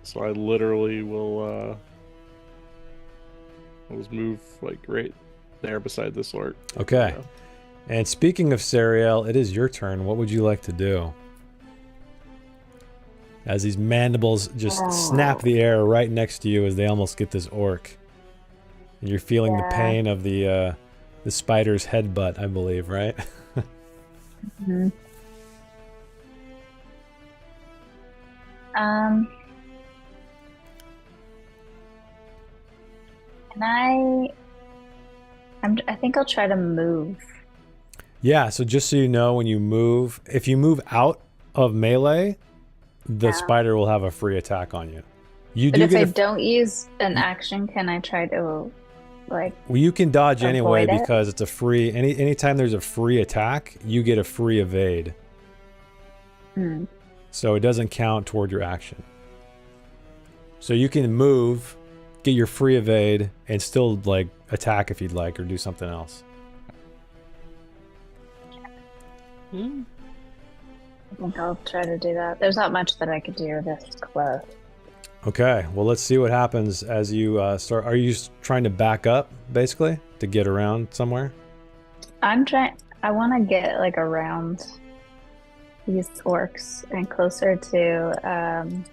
So I literally will I'll just move like right there beside this orc.
Okay.
Yeah.
And speaking of Sariel, it is your turn. What would you like to do? As these mandibles just snap the air right next to you as they almost get this orc. And you're feeling the
Yeah.
pain of the spider's headbutt, I believe, right?
Mhm. I think I'll try to move.
Yeah, so just so you know, when you move, if you move out of melee, the
Yeah.
spider will have a free attack on you. You
But
do
if I
get a
don't use an action, can I try to, like,
well, you can dodge anyway
avoid it?
because it's a free anytime there's a free attack, you get a free evade. So it doesn't count toward your action. So you can move, get your free evade, and still like attack if you'd like, or do something else.
I think I'll try to do that. There's not much that I could do this close.
Okay, well, let's see what happens as you start. Are you trying to back up, basically, to get around somewhere?
I'm trying. I want to get like around these orcs and closer to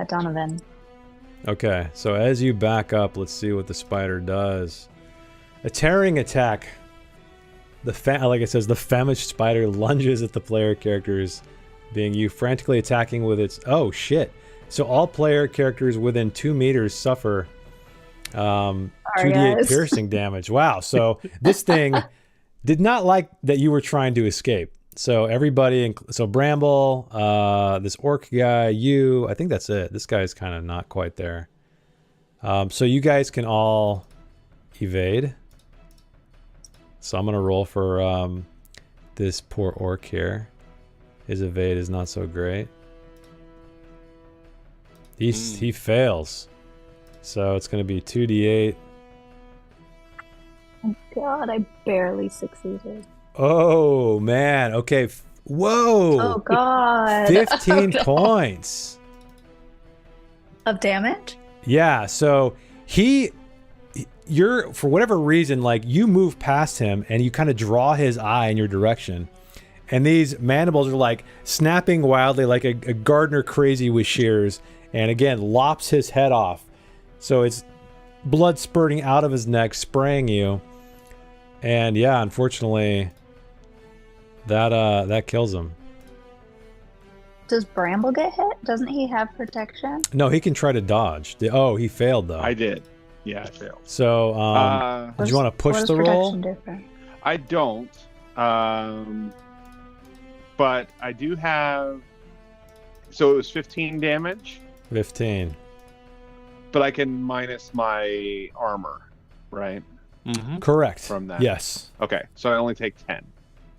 Donovan.
Okay, so as you back up, let's see what the spider does. A tearing attack. Like it says, the famished spider lunges at the player characters, being you, frantically attacking with its... Oh, shit. So all player characters within 2 meters suffer 2d8 piercing damage. Wow, so this thing did not like that you were trying to escape. So everybody... So Bramble, this orc guy, you... I think that's it. This guy's kind of not quite there. So you guys can all evade. So I'm going to roll for this poor orc here. His evade is not so great. He fails. So it's going to be 2d8.
Oh God, I barely succeeded.
Oh, man. Okay. Whoa.
Oh God.
15 points.
Of damage?
Yeah. So you're, for whatever reason, like you move past him and you kind of draw his eye in your direction. And these mandibles are like snapping wildly like a gardener crazy with shears. And again, lops his head off. So it's blood spurting out of his neck, spraying you. And yeah, unfortunately, that kills him.
Does Bramble get hit? Doesn't he have protection?
No, he can try to dodge. Oh, he failed though.
I did. Yeah, I failed.
So, did you want to push the roll?
Different?
I don't. But I do have... So it was 15 damage?
15.
But I can minus my armor, right?
Mm-hmm.
Correct.
From that.
Yes.
Okay, so I only take 10.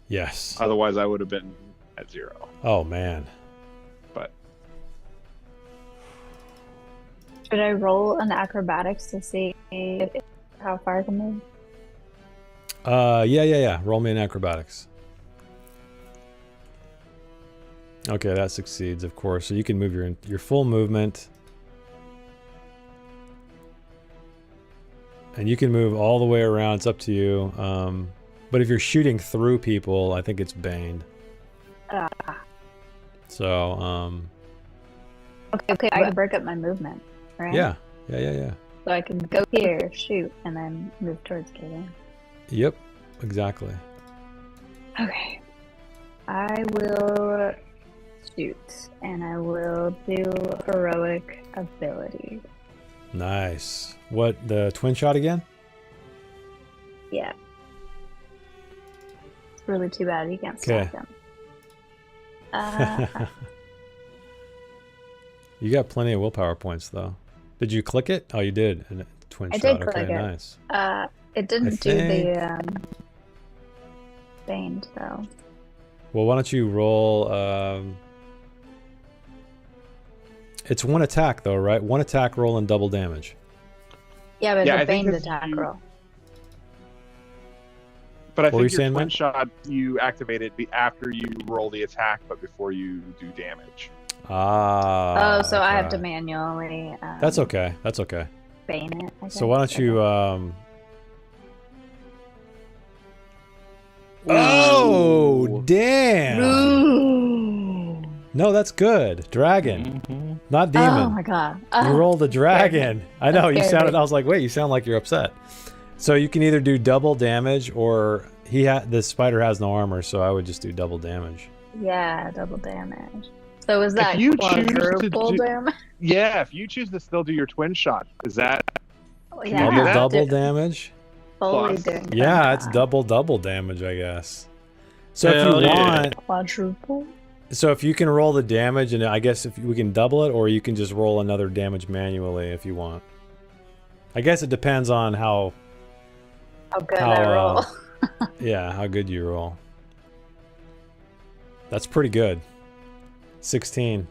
Yes.
Otherwise, I would have been at 0.
Oh, man.
But...
Should I roll an acrobatics to see how far I can move?
Yeah. Roll me an acrobatics. Okay, that succeeds, of course. So you can move your full movement. And you can move all the way around. It's up to you. But if you're shooting through people, I think it's baned. So,
Okay, I can break up my movement, right?
Yeah.
So I can go here, shoot, and then move towards Gideon.
Yep, exactly.
Okay. I will shoot, and I will do heroic ability.
Nice. What, the twin shot again?
Yeah. It's really too bad you can't stop them.
You got plenty of willpower points, though. Did you click it? Oh, you did. A twin shot.
I did click
okay,
it.
Nice.
It didn't do the Baned, though.
Well, why don't you roll... It's one attack, though, right? One attack roll and double damage.
Yeah, but
Yeah,
the
I think
Baned
this-
attack roll.
But I
What were you
think your
saying,
twin
Mike?
shot, you activate it after you roll the attack, but before you do damage.
Ah.
Oh, so I have to
okay.
manually
That's okay. That's okay.
Bane it. I
So why don't
guess.
you... Oh, damn!
Ooh.
No, that's good. Dragon,
Mm-hmm.
not demon.
Oh my god.
You rolled a dragon. I know, you
scared
sounded...
me.
I was like, wait, you sound like you're upset. So you can either do double damage or... The spider has no armor, so I would just do double damage.
Yeah, double damage. So is that
you choose to
quadruple
do-
damage?
Yeah, if you choose to still do your twin shot, is that...
Oh,
you
yeah,
do that?
Double
do-
damage?
fully
plus.
doing
Yeah,
that.
it's double damage, I guess. So
Hell
if you
yeah.
want...
Quadruple?
So if you can roll the damage, and I guess if we can double it, or you can just roll another damage manually if you want. I guess it depends on how
How good I roll.
yeah, how good you roll. That's pretty good. 16.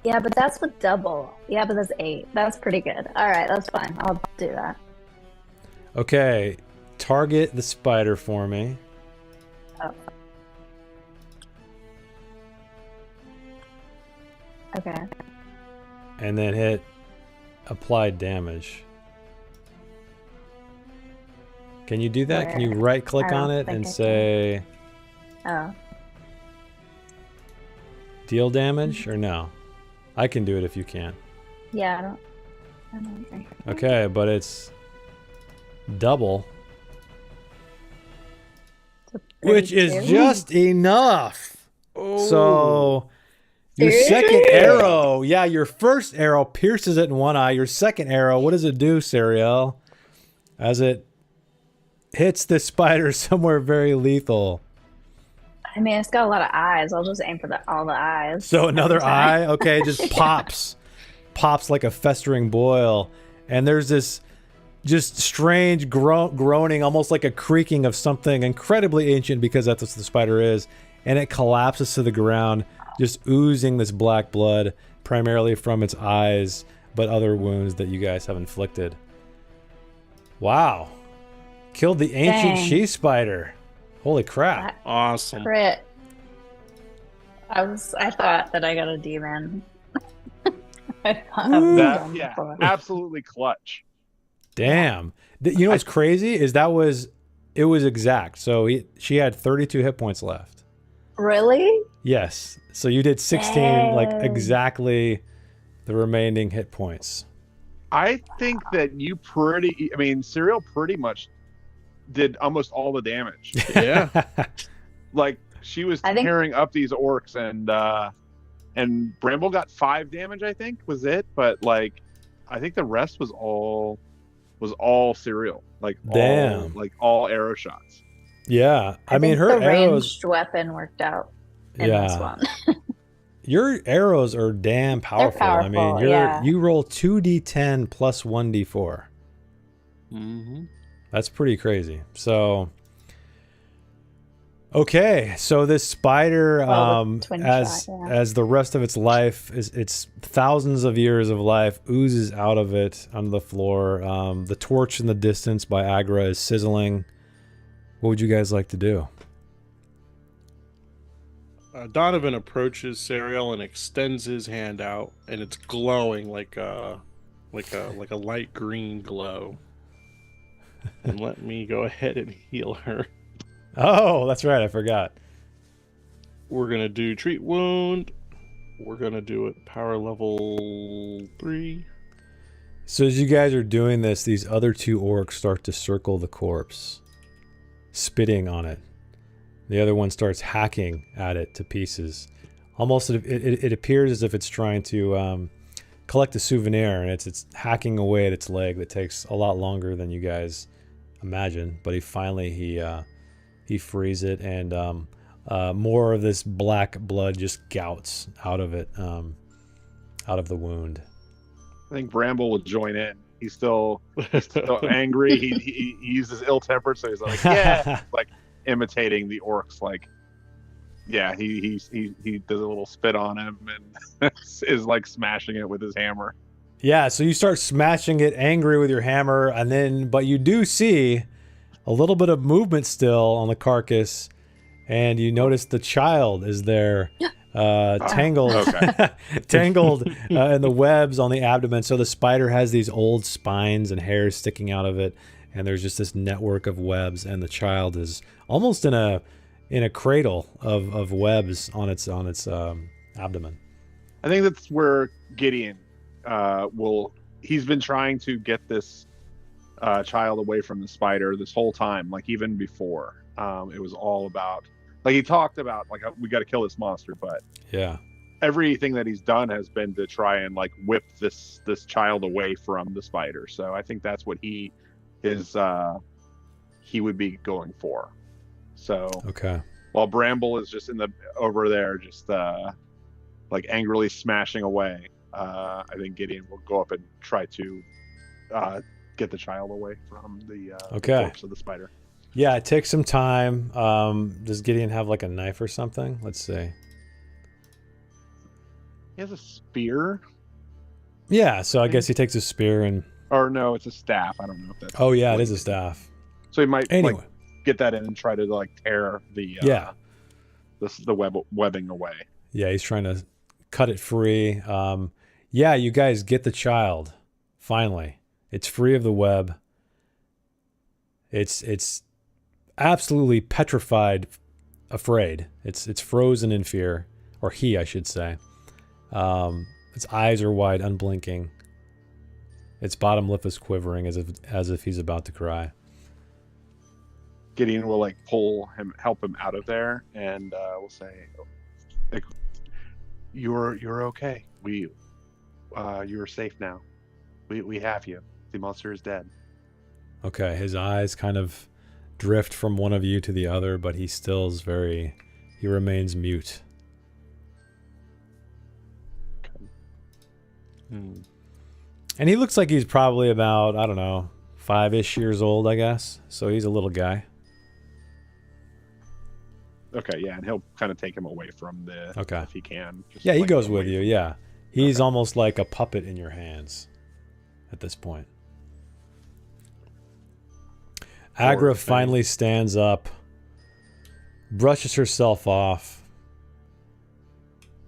Yeah, but that's with double. Yeah, but that's 8. That's pretty good. All right, that's fine. I'll do that.
Okay, target the spider for me.
Oh. Okay.
And then hit applied damage. Can you do that? Can you right click
I
on
don't
it
think
and
I can.
say
Oh.
deal damage or no? I can do it if you can.
Yeah, I don't think.
Okay, but it's double, which is
32?
just enough. So your second
Seriously?
arrow, yeah, your first arrow pierces it in one eye. Your second arrow, what does it do, Sariel? As it hits the spider somewhere very lethal.
I mean, it's got a lot of eyes. I'll just aim for all the eyes.
So another
every time.
eye, okay, just pops like a festering boil, and there's this just strange groaning, almost like a creaking of something incredibly ancient, because that's what the spider is, and it collapses to the ground, just oozing this black blood, primarily from its eyes, but other wounds that you guys have inflicted. Wow. Killed the ancient
Dang.
she spider. Holy crap.
Awesome.
Crit. I thought that I got a demon. I thought I was done
Yeah,
before.
absolutely clutch.
Damn. You know what's crazy is it was exact. So she had 32 hit points left.
Really?
Yes. So you did 16, like
Dang.
exactly the remaining hit points.
I think that Serial pretty much did almost all the damage.
Yeah.
Like, she was
I think-
tearing up these orcs, and Bramble got 5 damage, I think, was it. But like, I think the rest was all Serial. Like,
Damn.
all arrow shots.
Yeah. I mean,
think
her
the
arrows.
ranged weapon worked out in this
Yeah.
one.
Your arrows are damn powerful. I mean,
powerful, yeah.
you roll 2d10 plus 1d4.
Mm-hmm.
That's pretty crazy. So, okay, so this spider,
Well, the twin
as
shot, yeah.
as the rest of its life, its thousands of years of life oozes out of it onto the floor. The torch in the distance by Agra is sizzling. What would you guys like to do?
Donovan approaches Sariel and extends his hand out, and it's glowing like a light green glow. And let me go ahead and heal her.
Oh, that's right, I forgot.
We're gonna do treat wound. We're gonna do it power level 3.
So as you guys are doing this, these other two orcs start to circle the corpse, spitting on it. The other one starts hacking at it to pieces. Almost, it appears as if it's trying to collect a souvenir, and it's hacking away at its leg. That takes a lot longer than you guys imagine. But he frees it, and more of this black blood just gouts out of it, out of the wound.
I think Bramble will join in. He's still angry. He uses ill-tempered, so he's like, yeah, like imitating the orcs. Like, yeah, he does a little spit on him and is like smashing it with his hammer.
Yeah, so you start smashing it, angry with your hammer, but you do see a little bit of movement still on the carcass, and you notice the child is there, tangled, tangled in the webs on the abdomen. So the spider has these old spines and hairs sticking out of it, and there's just this network of webs, and the child is almost in a cradle of webs on its abdomen.
I think that's where Gideon he's been trying to get this child away from the spider this whole time, like even before. It was all about, like, he talked about, like, we got to kill this monster, but
Yeah.
everything that he's done has been to try and like whip this child away from the spider. So I think that's what he would be going for. So
Okay.
while Bramble is just over there, just like angrily smashing away, I think Gideon will go up and try to get the child away from the
Okay.
corpse of the spider.
Yeah, it takes some time. Does Gideon have like a knife or something? Let's see.
He has a spear.
Yeah, so I guess he takes a spear and...
Or no, it's a staff. I don't know if that's...
Oh, yeah, it
what
is
he
a
did.
staff.
So he might
Anyway.
like get that in and try to like tear the
Yeah.
the webbing away.
Yeah, he's trying to cut it free. Yeah, you guys get the child. Finally. It's free of the web. It's absolutely petrified, afraid. It's frozen in fear. Or he, I should say. Its eyes are wide, unblinking. Its bottom lip is quivering as if he's about to cry.
Gideon will like help him out of there, and we'll say, like, "You're okay. You're safe now. We have you. The monster is dead."
Okay, his eyes kind of drift from one of you to the other, but he remains mute. And he looks like he's probably about, I don't know, 5-ish years old, I guess. So he's a little guy.
Okay, yeah, and he'll kind of take him away from the...
Okay.
If he can. Just,
Yeah, he
like,
goes
away
with you,
from-
yeah. He's almost like a puppet in your hands at this point. Agra finally stands up, brushes herself off,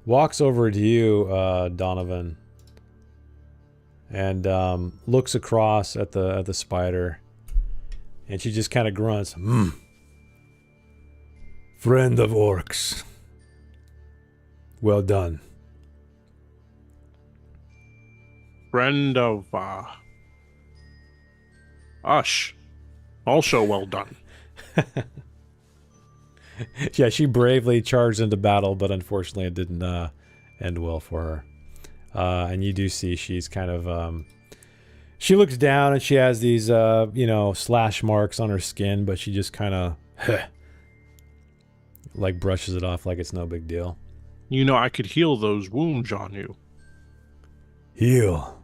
walks over to you, Donovan, and looks across at the spider, and she just kind of grunts, Friend of orcs. Well done.
Friend of Ush. Also well done.
Yeah, she bravely charged into battle, but unfortunately it didn't end well for her. And you do see she's kind of... she looks down and she has these, slash marks on her skin, but she just kind of... like brushes it off like it's no big deal.
You know, I could heal those wounds on you.
Heal.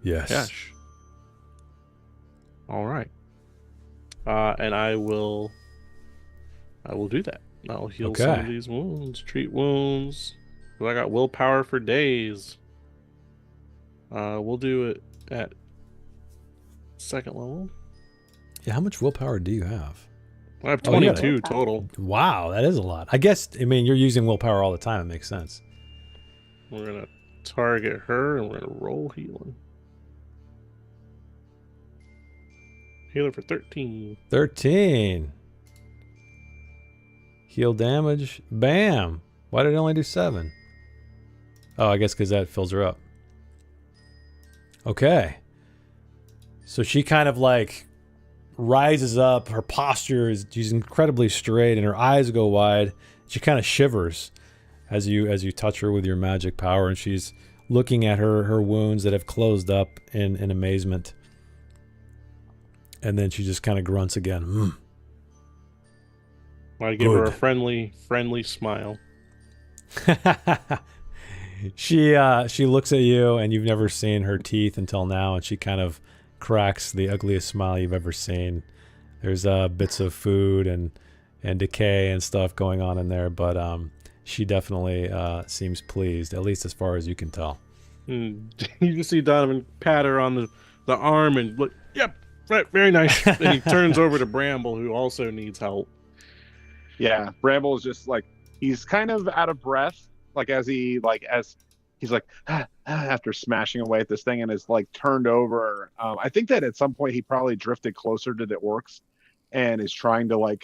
Yes.
Yes. All right. And I will do that. I'll heal some
Okay.
of these wounds, treat wounds. 'Cause I got willpower for days. We'll do it at 2nd level.
Yeah, how much willpower do you have?
I have
Oh, you got
22
it.
total.
Wow, that is a lot. I guess, you're using willpower all the time. It makes sense.
We're gonna target her and we're gonna roll healing. Healer for 13.
13. Heal damage. Bam. Why did it only do 7? Oh, I guess because that fills her up. Okay. So she kind of like rises up. Her posture is she's incredibly straight and her eyes go wide. She kind of shivers as you touch her with your magic power, and she's looking at her wounds that have closed up in amazement. And then she just kind of grunts again.
I give her a
Good.
friendly smile.
She looks at you, and you've never seen her teeth until now, and she kind of cracks the ugliest smile you've ever seen. There's bits of food and decay and stuff going on in there, but she definitely seems pleased, at least as far as you can tell.
You can see Donovan pat her on the arm and look, yep, right, very nice. And he turns over to Bramble, who also needs help.
Yeah, Bramble is just like, he's kind of out of breath, as he's after smashing away at this thing, and is like turned over. I think that at some point he probably drifted closer to the orcs and is trying to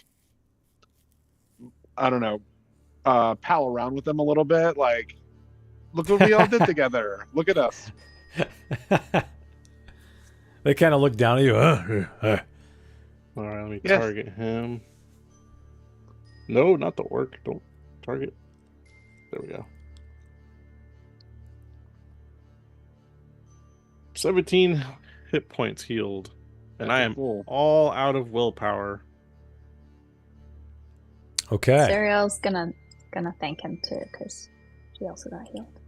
pal around with them a little bit. Like, look what we all did together. Look at us.
They kind of look down at you.
All right, let me
Yes.
target him. No, not the orc. Don't target. There we go. 17 hit points healed. And I am
Cool.
all out of willpower.
Okay.
Zariel's gonna thank him too, because she also got healed.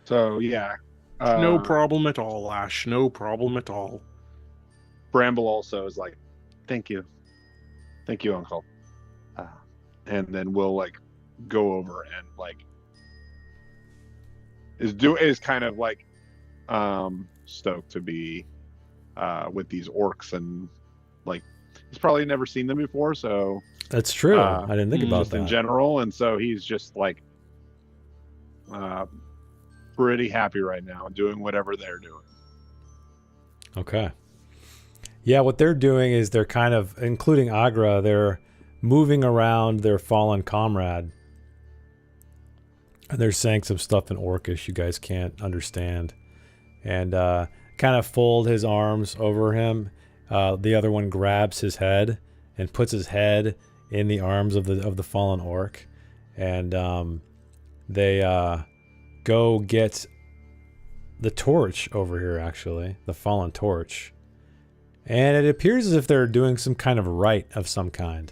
So yeah,
No problem at all, Ash. No problem at all.
Bramble also is like, thank you, Uncle, and then we'll like go over and like is kind of like stoked to be with these orcs, and like he's probably never seen them before, so
That's true. I didn't think about
just in
that.
general, and so he's just like pretty happy right now, doing whatever they're doing.
Okay. Yeah, what they're doing is they're kind of, including Agra, they're moving around their fallen comrade. And they're saying some stuff in Orcish you guys can't understand. And kind of fold his arms over him. The other one grabs his head and puts his head in the arms of the fallen orc. And they go get the torch over here, actually. The fallen torch. And it appears as if they're doing some kind of rite of some kind.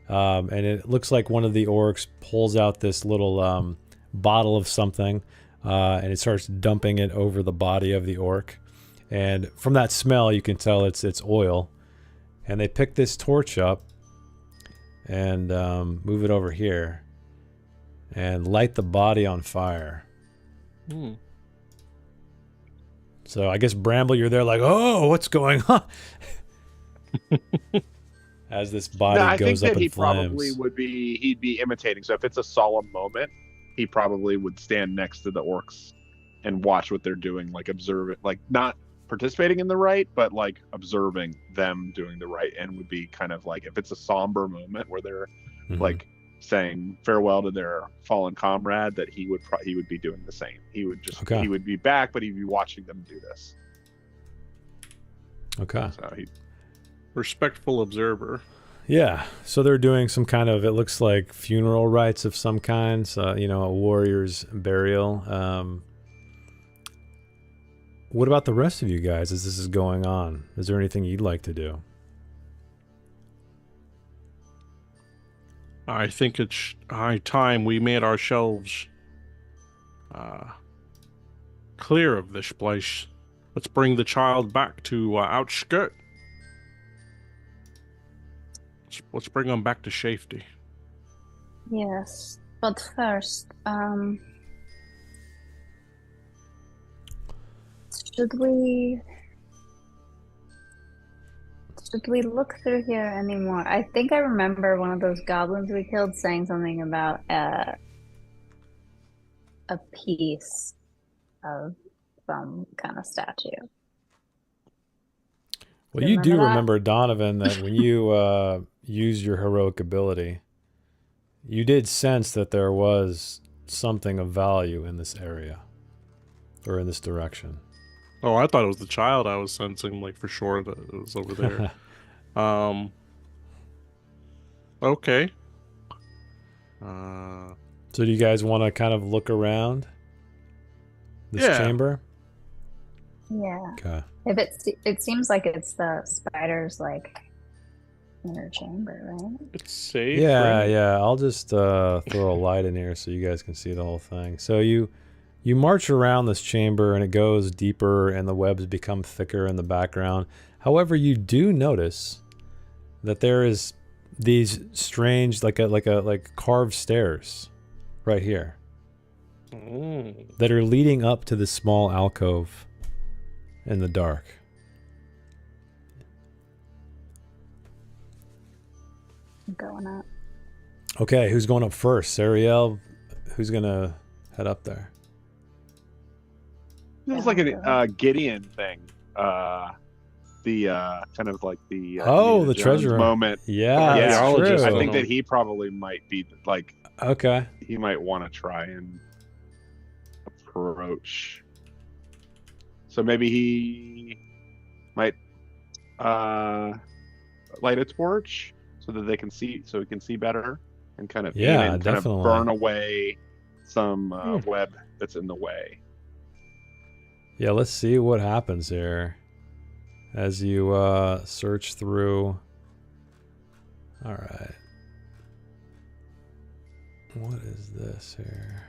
And it looks like one of the orcs pulls out this little bottle of something, and it starts dumping it over the body of the orc. And from that smell, you can tell it's oil. And they pick this torch up and move it over here and light the body on fire. So I guess Bramble, you're there like, oh, what's going on? As this body
I
goes
think
up
that
in flames.
he'd be imitating. So if it's a solemn moment, he probably would stand next to the orcs and watch what they're doing, like observe it, like not participating in the rite, but like observing them doing the rite, and would be kind of like, if it's a somber moment where they're like saying farewell to their fallen comrade, that he would be doing the same. He would just he would be back, but he'd be watching them do this.
Okay.
So he
respectful observer.
Yeah, so they're doing some kind of, it looks like funeral rites of some kind, so, you know, a warrior's burial. What about the rest of you guys as this is going on? Is there anything you'd like to do?
I think it's high time we made ourselves clear of this place. Let's bring the child back to outskirt. Let's bring them back to safety.
Yes, but first, should we look through here anymore? I think I remember one of those goblins we killed saying something about a piece of some kind of statue.
Well, you do remember, Donovan, that when you used your heroic ability, you did sense that there was something of value in this area, or in this direction.
Oh, I thought it was the child. I was sensing, like, for sure that it was over there. Okay.
So do you guys want to kind of look around this chamber?
Yeah.
Okay.
If it seems like it's the spider's like inner chamber, right?
It's safe.
Yeah,
right?
yeah. I'll just throw a light in here so you guys can see the whole thing. So you march around this chamber and it goes deeper and the webs become thicker in the background. However, you do notice that there is these strange, like carved stairs right here that are leading up to this small alcove in the dark.
I'm going up.
Okay, who's going up first? Sariel, who's gonna head up there?
This is like a Gideon thing. The kind of like the
the
Jones
treasure
moment.
Yeah,
Yeah,
that's true.
I think that he probably might be like,
okay.
He might want to try and approach. So maybe he might light a torch so that they can see, so he can see better, and kind of aim and kind of burn away some web that's in the way.
Yeah, let's see what happens here as you search through. All right. What is this here?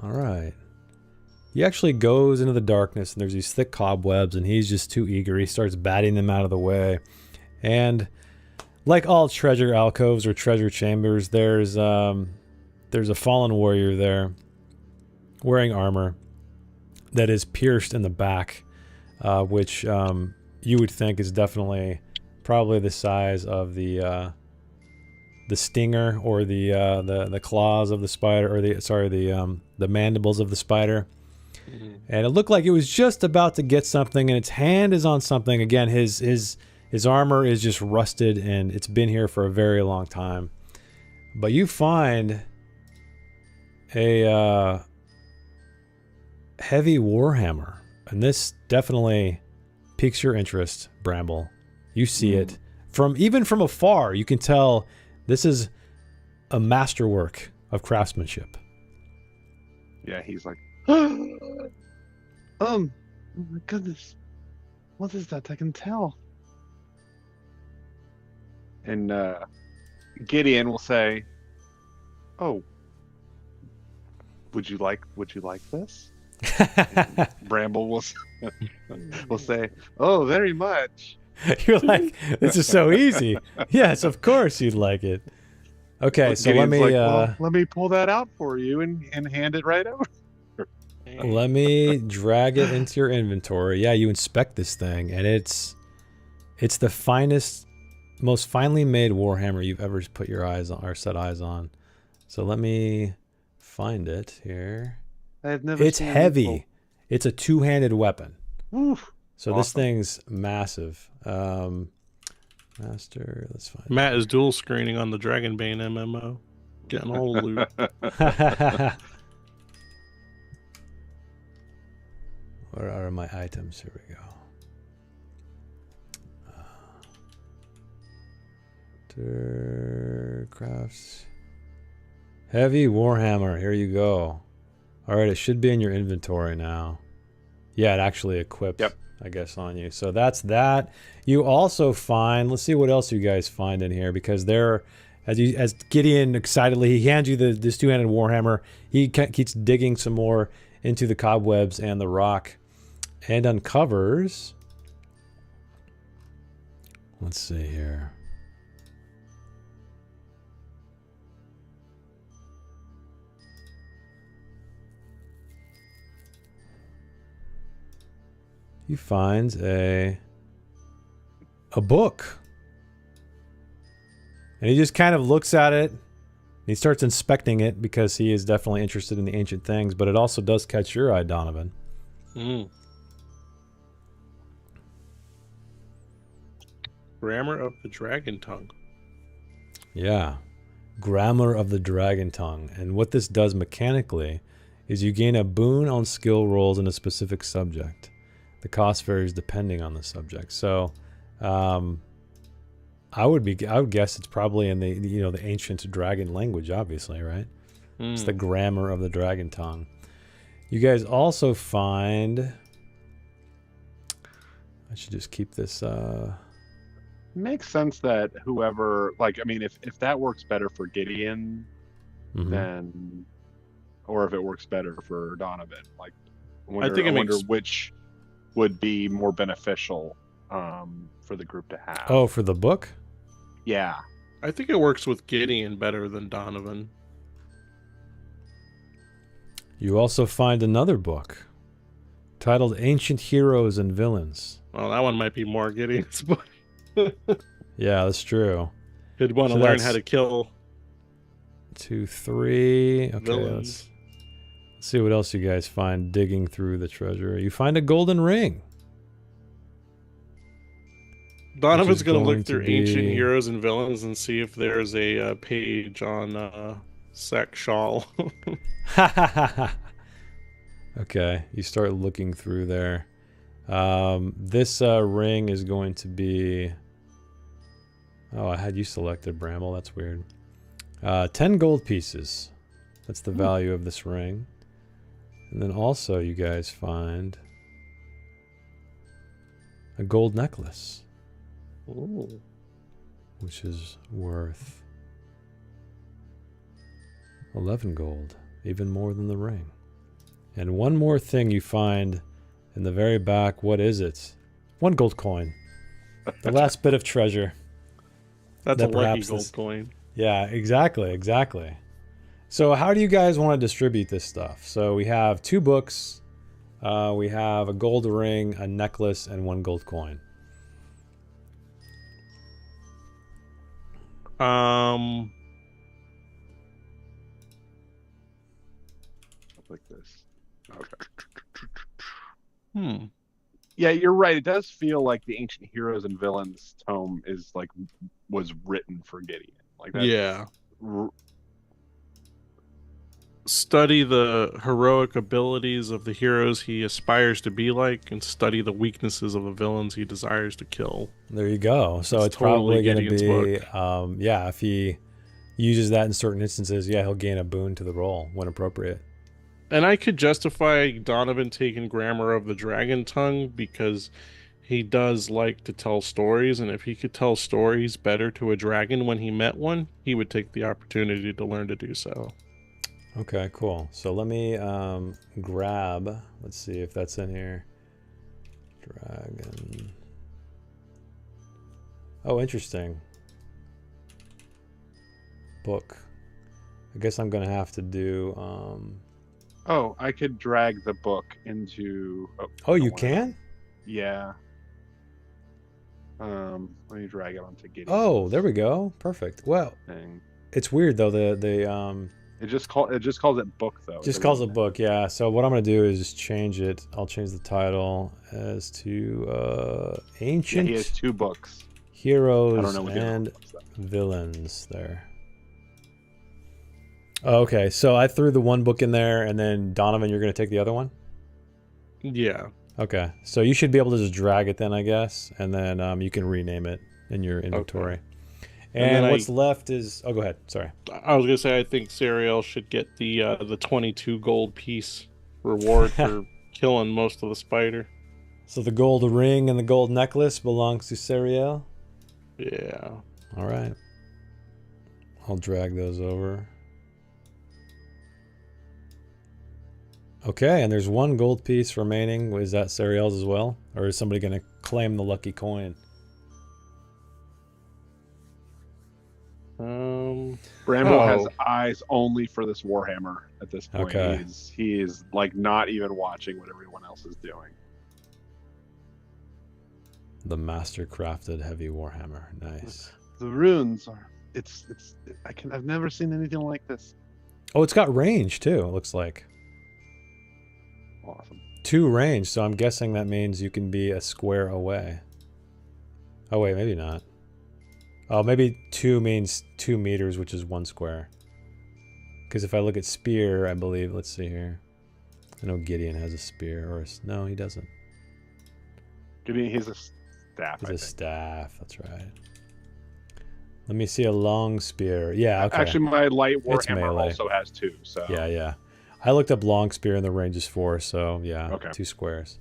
All right. He actually goes into the darkness, and there's these thick cobwebs, and he's just too eager. He starts batting them out of the way. And like all treasure alcoves or treasure chambers, there's a fallen warrior there wearing armor that is pierced in the back, which you would think is definitely probably the size of the stinger or the claws of the spider, or the mandibles of the spider. Mm-hmm. And it looked like it was just about to get something, and its hand is on something. Again, his armor is just rusted, and it's been here for a very long time. But you find a heavy warhammer, and this definitely piques your interest, Bramble. You see it even from afar. You can tell this is a masterwork of craftsmanship.
Yeah, he's like, oh my goodness, what is that? I can tell. And Gideon will say, "Oh, would you like this?" Bramble will say, "Oh, very much."
You're like, this is so easy. Yes, of course you'd like it. Okay, so
Gideon's
let me
like, well, let me pull that out for you and hand it right over.
Let me drag it into your inventory. Yeah, you inspect this thing, and it's the finest, most finely made warhammer you've ever put your eyes on or set eyes on. So let me find it here.
I've never
It's
seen
heavy.
It
it's a two-handed weapon.
Oof.
So
Awesome.
This thing's massive. Master, let's find
Matt is dual screening on the Dragonbane MMO. Getting all loot.
Where are my items? Here we go. Crafts. Heavy warhammer. Here you go. All right, it should be in your inventory now. Yeah, it actually equipped, I guess, on you. So that's that. You also find, let's see what else you guys find in here, because there, as Gideon excitedly, he hands you this two-handed warhammer. He keeps digging some more into the cobwebs and the rock, and uncovers, let's see here. He finds a book. And he just kind of looks at it. And he starts inspecting it because he is definitely interested in the ancient things, but it also does catch your eye, Donovan.
Grammar of the Dragon Tongue.
Yeah. Grammar of the Dragon Tongue. And what this does mechanically is you gain a boon on skill rolls in a specific subject. The cost varies depending on the subject. So, I would guess it's probably in the ancient dragon language, obviously, right? It's the grammar of the dragon tongue. You guys also find, I should just keep this.
Makes sense that whoever, if that works better for Gideon, then, or if it works better for Donovan, I wonder which would be more beneficial for the group to have.
Oh, for the book?
Yeah.
I think it works with Gideon better than Donovan.
You also find another book titled Ancient Heroes and Villains.
Well, that one might be more Gideon's book.
Yeah, that's true.
Could want to learn how to kill
2, 3. Okay,
villains.
Let's see what else you guys find digging through the treasure. You find a golden ring.
Donovan's going to look through ancient heroes and villains and see if there's a page on Saak'Shal.
Okay, you start looking through there. This ring is going to be... Oh, I had you selected, Bramble. That's weird. 10 gold pieces. That's the value of this ring. And then also you guys find a gold necklace.
Ooh.
Which is worth 11 gold, even more than the ring. And one more thing you find in the very back. What is it? 1 gold coin. The last bit of treasure.
That's
That
a lucky
perhaps
gold
this-
coin.
Yeah, exactly. So how do you guys want to distribute this stuff? So we have 2 books. We have a gold ring, a necklace, and 1 gold coin.
Like this. Okay.
Yeah,
you're right. It does feel like the Ancient Heroes and Villains tome is like was written for Gideon. Like that's,
yeah. Study the heroic abilities of the heroes he aspires to be like, and study the weaknesses of the villains he desires to kill.
There you go. So it's
totally
probably going to
Gideon's
be, yeah, if he uses that in certain instances, yeah, he'll gain a boon to the roll when appropriate.
And I could justify Donovan taking Grammar of the Dragon Tongue because he does like to tell stories, and if he could tell stories better to a dragon when he met one, he would take the opportunity to learn to do so.
Okay, cool. So let me grab, let's see if that's in here. Dragon. Oh, interesting. Book. I guess I'm going to have to do...
Oh, I could drag the book into...
Oh, you can?
Yeah. Let me drag it onto Gideon.
Oh, there we go. Perfect. Well,
Thing.
it's weird though.
It just calls it book though.
Just calls it book, yeah. So what I'm gonna do is change it. I'll change the title as to Ancient
he has 2 books.
Heroes
I don't know what the other
and
one was, though.
Villains there. Oh, okay, so I threw the 1 book in there, and then Donovan, you're gonna take the other one?
Yeah.
Okay, so you should be able to just drag it then, I guess, and then you can rename it in your inventory.
Okay.
And what's left is... Oh, go ahead. Sorry.
I was gonna say I think Sariel should get the 22 gold piece reward for killing most of the spider.
So the gold ring and the gold necklace belongs to Sariel?
Yeah.
All right. I'll drag those over. Okay, and there's 1 gold piece remaining. Is that Sariel's as well? Or is somebody going to claim the lucky coin?
Bramble has eyes only for this Warhammer at this point.
Okay.
He is like not even watching what everyone else is doing.
The master crafted heavy warhammer. Nice.
The runes are I've never seen anything like this.
Oh, it's got range too, it looks like.
Awesome.
2 range, so I'm guessing that means you can be a square away. Oh wait, maybe not. Oh, maybe 2 means 2 meters, which is 1 square. Because if I look at spear, I believe, let's see here. I know Gideon has a spear, or no, he doesn't.
Gideon, he's a staff.
He's a staff, that's right. Let me see a long spear. Yeah, okay.
Actually, my light
It's
Warhammer
melee.
also has 2. So
Yeah. I looked up long spear and the range is 4, so yeah,
Okay.
2 squares.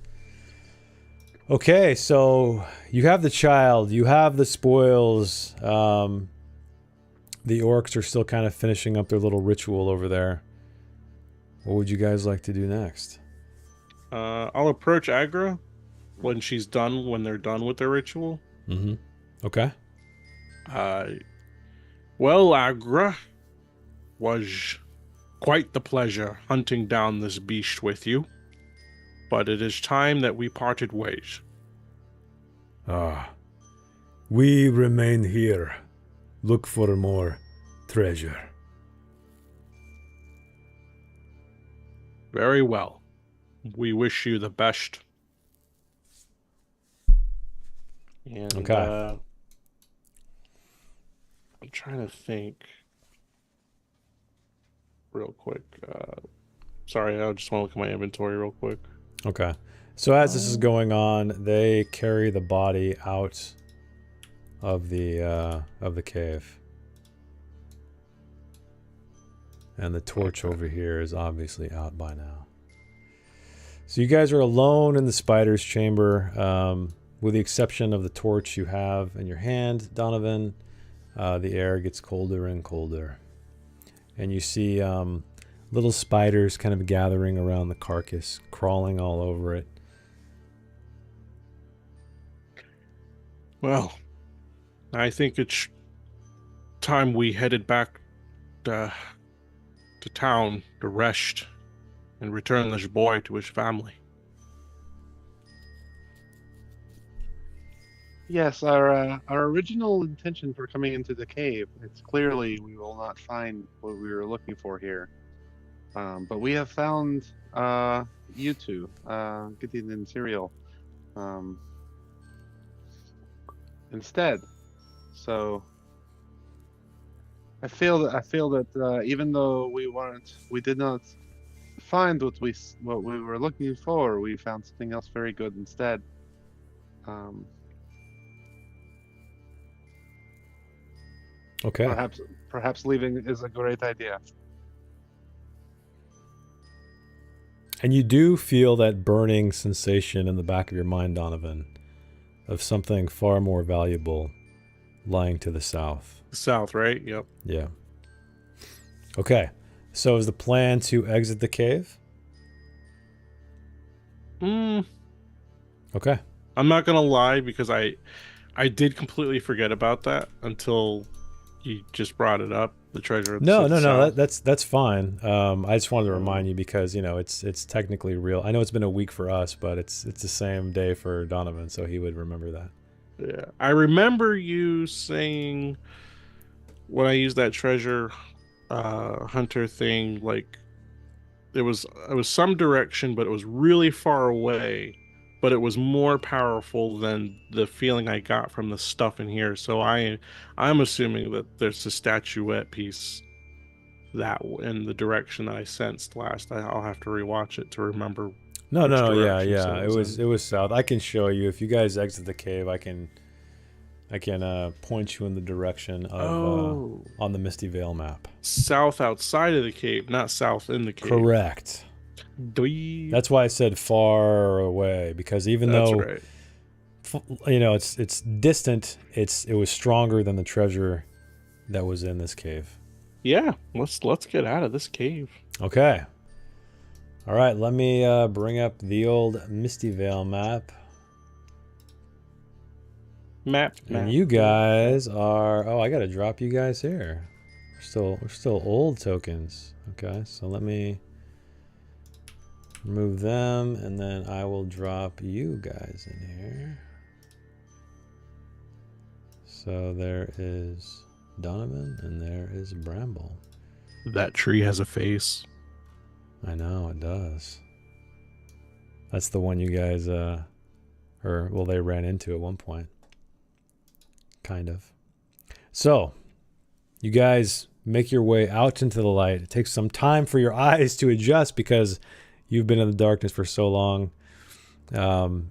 Okay, so you have the child, you have the spoils. The orcs are still kind of finishing up their little ritual over there. What would you guys like to do next?
I'll approach Agra when they're done with their ritual.
Mm-hmm. Okay.
Well, Agra, was quite the pleasure hunting down this beast with you, but it is time that we parted ways.
We remain here. Look for more treasure.
Very well. We wish you the best. And,
Okay.
I'm trying to think real quick. Sorry, I just want to look at my inventory real quick.
Okay. So as this is going on, they carry the body out of the cave. And the torch over here is obviously out by now. So you guys are alone in the spider's chamber, with the exception of the torch you have in your hand, Donovan. The air gets colder and colder. And you see little spiders kind of gathering around the carcass, crawling all over it.
Well, I think it's time we headed back to town to rest and return this boy to his family.
Yes, our original intention for coming into the cave, it's clearly we will not find what we were looking for here. But we have found you two, Gideon and Serial, instead. So I feel that even though we did not find what we were looking for, we found something else very good instead.
Okay.
Perhaps leaving is a great idea.
And you do feel that burning sensation in the back of your mind, Donovan, of something far more valuable lying to the south.
South, right? Yep.
Yeah. Okay. So is the plan to exit the cave? Okay.
I'm not gonna lie, because I did completely forget about that until you just brought it up. The treasure.
No. That's fine. I just wanted to remind you because it's technically real. I know it's been a week for us, but it's the same day for Donovan, so he would remember that.
Yeah, I remember you saying when I used that treasure hunter thing, like it was some direction, but it was really far away. But it was more powerful than the feeling I got from the stuff in here. So I'm assuming that there's a statuette piece that in the direction that I sensed last. I'll have to rewatch it to remember.
No, yeah. It was south. I can show you if you guys exit the cave. I can point you in the direction of on the Misty Vale map.
South outside of the cave, not south in the cave.
Correct. That's why I said far away, because even though it's distant, it was stronger than the treasure that was in this cave.
Yeah, let's get out of this cave.
Okay. All right, let me bring up the old Misty Vale map. And you guys are I gotta drop you guys here. We're still old tokens. Okay, so let me remove them, and then I will drop you guys in here. So there is Donovan, and there is Bramble.
That tree has a face.
I know, it does. That's the one you guys, they ran into at one point. Kind of. So, you guys make your way out into the light. It takes some time for your eyes to adjust because you've been in the darkness for so long,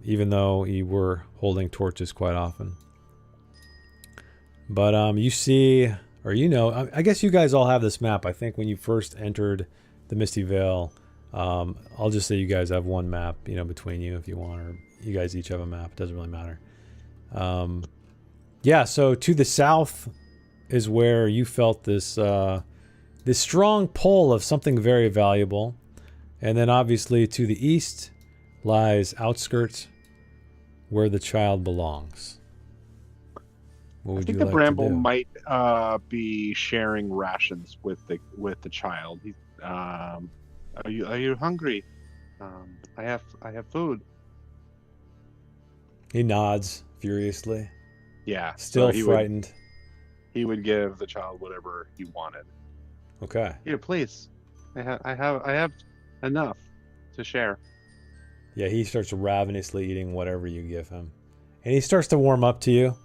even though you were holding torches quite often. But you see, or I guess you guys all have this map. I think when you first entered the Misty Vale, I'll just say you guys have one map, between you if you want, or you guys each have a map. It doesn't really matter. Yeah, so to the south is where you felt this strong pull of something very valuable. And then obviously to the east lies outskirts where the child belongs. What would
I think
you
the
like
Bramble
to do?
might be sharing rations with the child. Are you hungry? I have food.
He nods furiously.
Yeah.
Still
so
frightened.
He would give the child whatever he wanted.
Okay.
Here, please. I have enough to share.
Yeah, he starts ravenously eating whatever you give him. And he starts to warm up to you.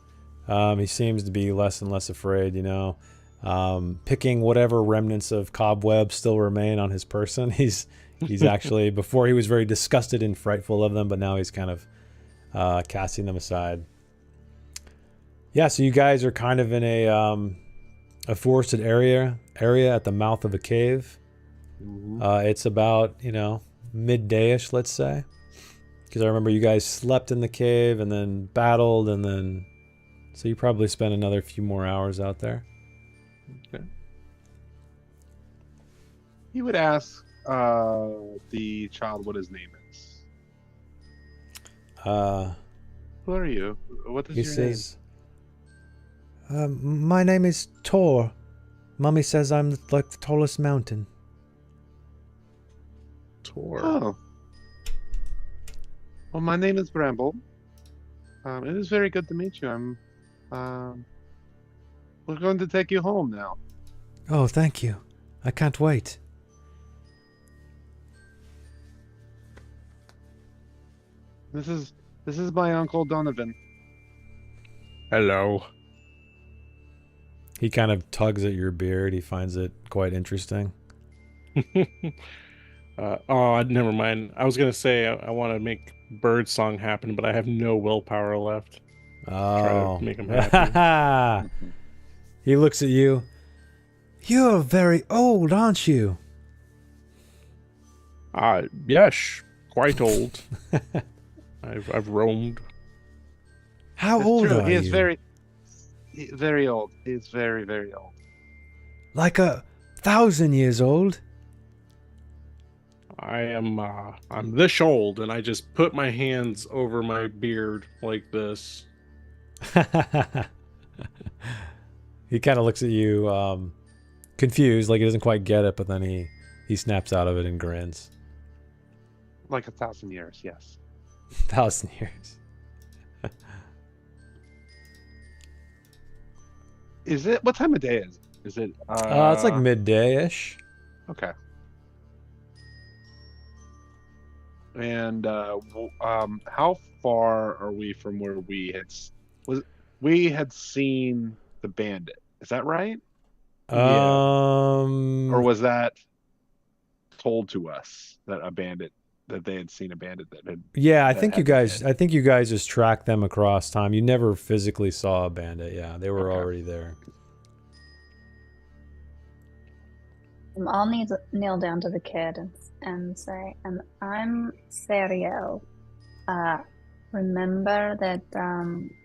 He seems to be less and less afraid, picking whatever remnants of cobwebs still remain on his person. He's actually, before he was very disgusted and frightful of them, but now he's kind of casting them aside. Yeah, so you guys are kind of in a forested area at the mouth of a cave.
Mm-hmm.
It's about, midday-ish, let's say. Because I remember you guys slept in the cave and then battled, and then... So you probably spent another few more hours out there.
Okay.
He would ask the child what his name is. Who are you? What is
He
your
says, my name is Tor. Mummy says I'm like the tallest mountain.
Tor.
name? Oh. Well, my name is Bramble. It is very good to meet you. We're going to take you home now.
Oh, thank you. I can't wait.
This is my uncle Donovan.
Hello.
He kind of tugs at your beard. He finds it quite interesting.
Oh, never mind. I was gonna say I want to make bird song happen, but I have no willpower left. Try
Oh.
to make him happy.
He looks at you. You're very old, aren't you?
Yes, quite old. I've roamed.
How
It's
old
true.
are
He
you?
is very old. He is very, very old.
Like 1,000 years old?
I'm this old, and I just put my hands over my beard like this.
He kind of looks at you, confused, like he doesn't quite get it, but then he snaps out of it and grins.
Like 1,000 years, yes.
1,000 years.
Is it? What time of day is it? Is it?
It's like midday-ish.
Okay. And how far are we from where we had seen the bandit? Is that right? Or was that told to us that they had seen a bandit that had?
Yeah, I
that
think
had
you
been
guys.
hit?
I think you guys just tracked them across time. You never physically saw a bandit. Yeah, they were
Okay.
already there.
I'll kneel down to the kid and say, and I'm Saak'Shal. Remember that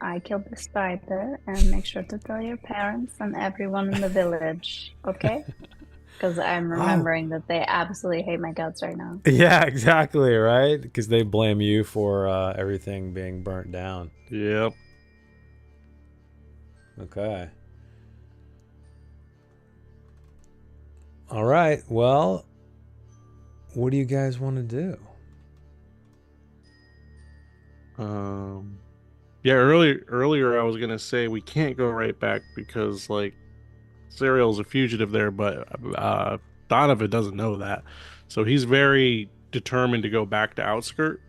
I killed the spider, and make sure to tell your parents and everyone in the village, okay? Because I'm remembering that they absolutely hate my guts right now.
Yeah, exactly. Right, because they blame you for everything being burnt down.
Yep.
Okay. All right. Well, what do you guys want to do?
Yeah, earlier I was gonna say we can't go right back because like Serial's a fugitive there, but Donovan doesn't know that, so he's very determined to go back to Outskirt,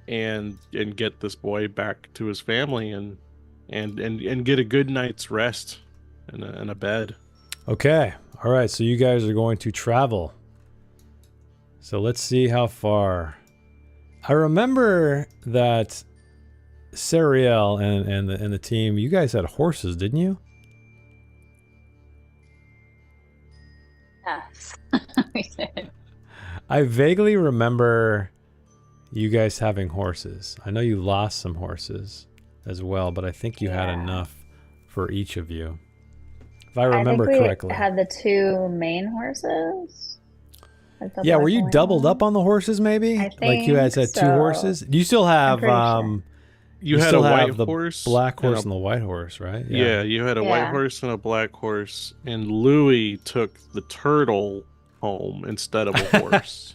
and get this boy back to his family and get a good night's rest in a bed.
Okay. All right. So you guys are going to travel. So let's see how far. I remember that Serial and the team, you guys had horses, didn't you?
Yes, we did.
I vaguely remember you guys having horses. I know you lost some horses as well, but I think you had enough for each of you. If I remember correctly.
We had the two main horses. Like the
Yeah, were
black
you
and white
doubled
one.
up on the horses maybe?
I
Like you guys had
think
two
so.
horses? You still have
pretty sure.
You had a
still have
white
the
horse,
black horse
and
and the white horse, right?
yeah, you had a white
Yeah.
horse and a black horse, and Louis took the turtle home instead of a horse.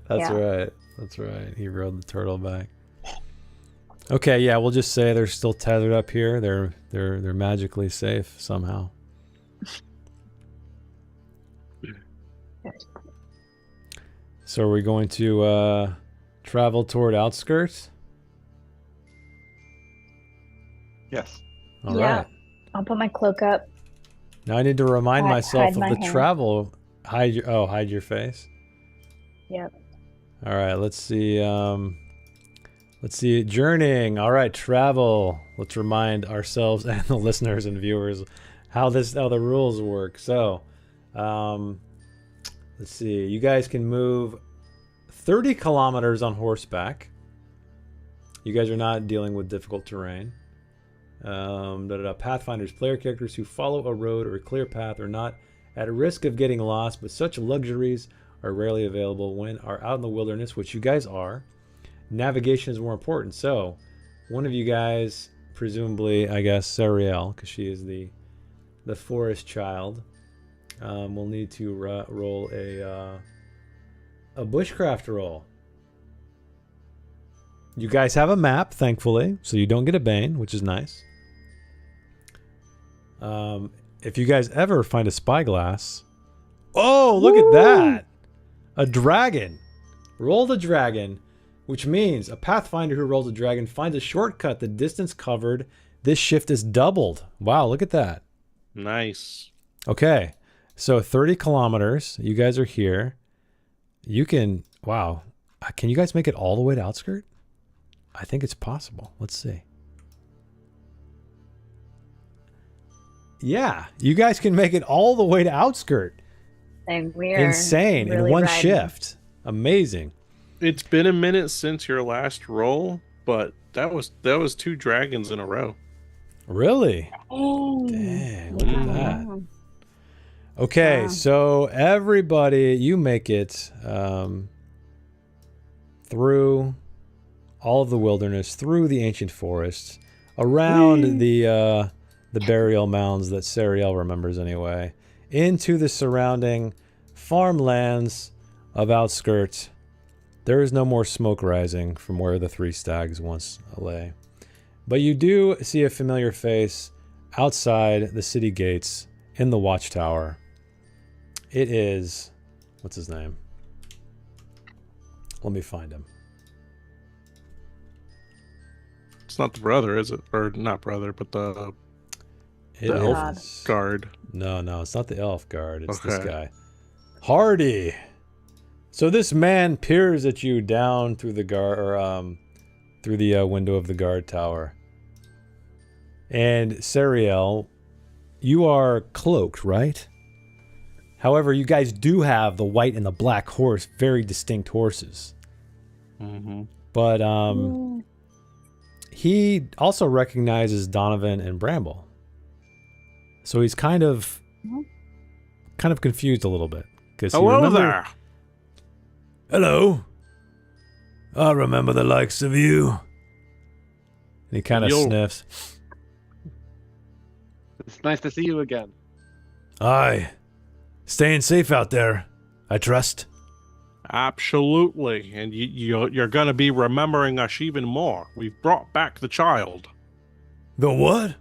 That's
Yeah.
right. That's right. He rode the turtle back. Okay, yeah, we'll just say they're still tethered up here. They're magically safe somehow. So are we going to travel toward outskirts?
Yes.
All
Yeah.
right.
I'll put my cloak up.
Now I need to remind myself
hide
of
my
the
hand.
travel. Hide your face.
Yep.
All right, let's see. Let's see. Journeying. All right, travel. Let's remind ourselves and the listeners and viewers how the rules work. So, let's see. You guys can move 30 kilometers on horseback. You guys are not dealing with difficult terrain. Pathfinders, player characters who follow a road or a clear path are not at risk of getting lost, but such luxuries are rarely available when are out in the wilderness, which you guys are. Navigation is more important. So, one of you guys, presumably, I guess, Sariel, because she is the forest child, will need to roll a bushcraft roll. You guys have a map, thankfully, so you don't get a bane, which is nice. If you guys ever find a spyglass, oh, look at that! A dragon. Roll the dragon, which means a pathfinder who rolls a dragon finds a shortcut. The distance covered, this shift is doubled. Wow, look at that.
Nice.
Okay, so 30 kilometers. You guys are here. You can, wow. Can you guys make it all the way to Outskirt? I think it's possible. Let's see. Yeah, you guys can make it all the way to Outskirt.
And we're
insane
really
in one
riding.
shift. Amazing.
It's been a minute since your last roll, but that was 2 dragons in a row.
Really?
Oh,
Dang, look at that.
wow.
Okay,
Wow.
so everybody, you make it through all of the wilderness, through the ancient forests, around the burial mounds that Sariel remembers anyway, into the surrounding farmlands of Outskirt. There is no more smoke rising from where the 3 stags once lay. But you do see a familiar face outside the city gates in the watchtower. It is... what's his name? Let me find him.
It's not the brother, is it? Or not brother, but the
It
elf
is...
guard.
No, it's not the elf guard. It's this
Okay.
guy. Hardy! So this man peers at you down through the through the window of the guard tower. And Sariel, you are cloaked, right? However, you guys do have the white and the black horse, very distinct horses.
Mm-hmm.
But he also recognizes Donovan and Bramble. So he's kind of confused a little bit.
Hello there.
Hello. I remember the likes of you. And he kind of
Yo.
sniffs.
It's nice to see you again.
Aye. Staying safe out there, I trust.
Absolutely, and you're going to be remembering us even more. We've brought back the child.
The what?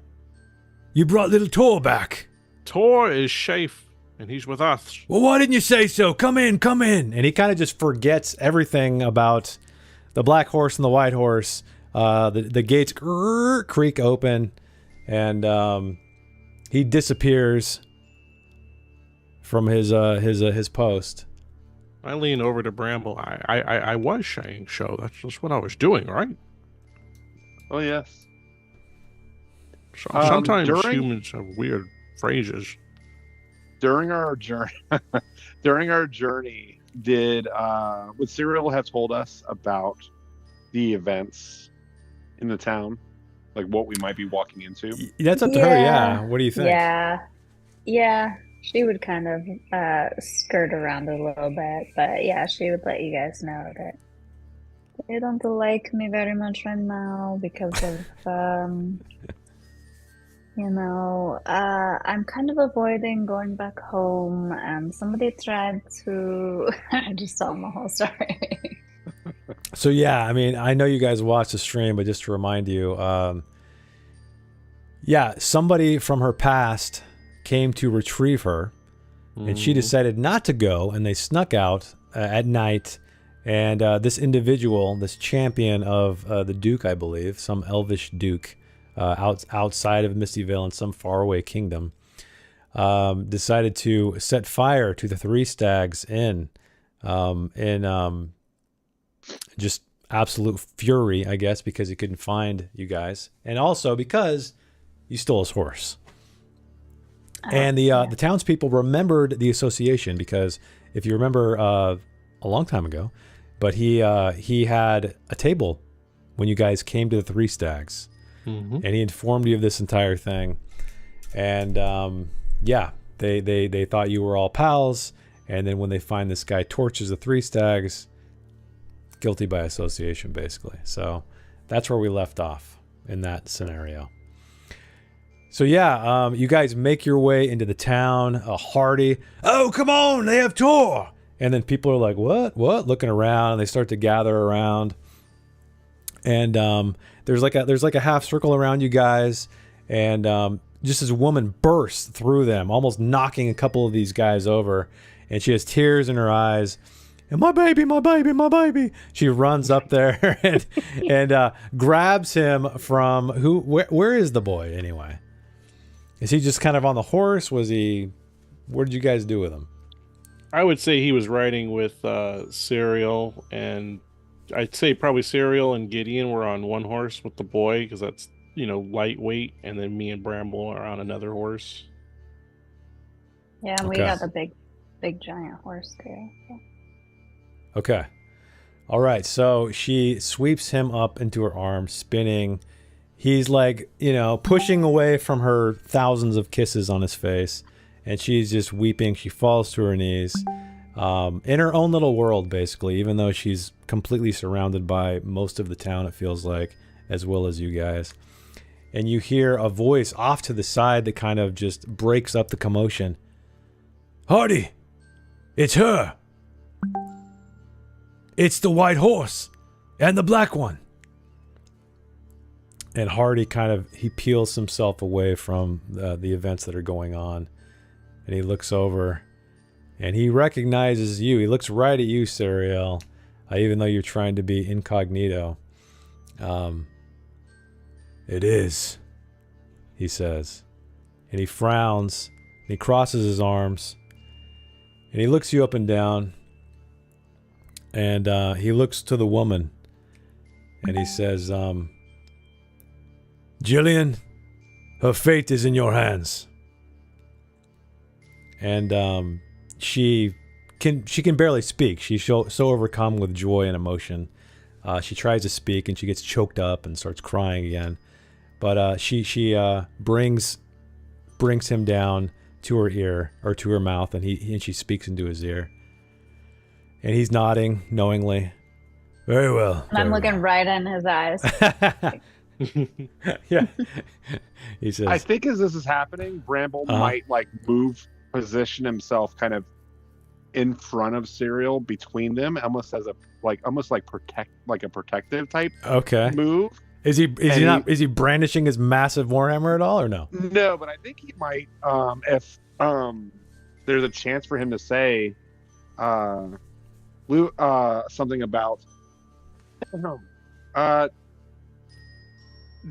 You brought little Tor back.
Tor is safe, and he's with us.
Well, why didn't you say so? Come in, come in. And he kind of just forgets everything about the black horse and the white horse. The gates creak open, and he disappears from his post.
I lean over to Bramble. I was saying so. That's just what I was doing, right?
Oh yes.
Sometimes
during-
humans have weird phrases.
During our journey, would Cyril have told us about the events in the town, like what we might be walking into?
That's up to her. Yeah. What do you think?
Yeah. She would kind of skirt around a little bit, but yeah, she would let you guys know that they don't like me very much right now because of, I'm kind of avoiding going back home, and somebody tried to. I just told them the whole story.
So yeah, I mean, I know you guys watched the stream, but just to remind you, somebody from her past came to retrieve her, and she decided not to go, and they snuck out at night, and this individual, this champion of the Duke, I believe, some elvish Duke, outside of Mistyvale in some faraway kingdom, decided to set fire to the 3 stags in just absolute fury, I guess, because he couldn't find you guys, and also because you stole his horse. And the townspeople remembered the association because if you remember a long time ago, but he had a table when you guys came to the 3 stags.
Mm-hmm.
and he informed you of this entire thing. And yeah, they thought you were all pals, and then when they find this guy torches the three stags, guilty by association, basically. So that's where we left off in that scenario. So yeah, you guys make your way into the town. A hearty, oh come on, they have Tor. And then people are like, what, looking around, and they start to gather around. And there's like a half circle around you guys, and just this woman bursts through them, almost knocking a couple of these guys over, and she has tears in her eyes. And my baby, my baby, my baby. She runs up there and grabs him from who? Where is the boy anyway? Is he just kind of on the horse? Was he? What did you guys do with him?
I would say he was riding with Serial, and I'd say probably Serial and Gideon were on one horse with the boy, because that's, lightweight, and then me and Bramble are on another horse.
Yeah, and we
Okay.
got the big giant horse too. So.
Okay. All right. So she sweeps him up into her arms, spinning. He's like, pushing away from her thousands of kisses on his face. And she's just weeping. She falls to her knees in her own little world, basically, even though she's completely surrounded by most of the town, it feels like, as well as you guys. And you hear a voice off to the side that kind of just breaks up the commotion. Hardy, it's her. It's the white horse and the black one. And Hardy he peels himself away from the events that are going on. And he looks over and he recognizes you. He looks right at you, Serial, even though you're trying to be incognito. It is, he says. And he frowns and he crosses his arms and he looks you up and down. And he looks to the woman and he says, Jillian, her fate is in your hands. And she can barely speak. She's so overcome with joy and emotion. She tries to speak and she gets choked up and starts crying again. But she brings him down to her ear, or to her mouth, and she speaks into his ear. And he's nodding knowingly. Very well.
And I'm looking right in his eyes.
Yeah. He says,
I think as this is happening, Bramble might position himself kind of in front of Serial, between them, almost as a protective type move. Is he
brandishing his massive warhammer at all, or no?
No, but I think he might, if there's a chance for him to say something about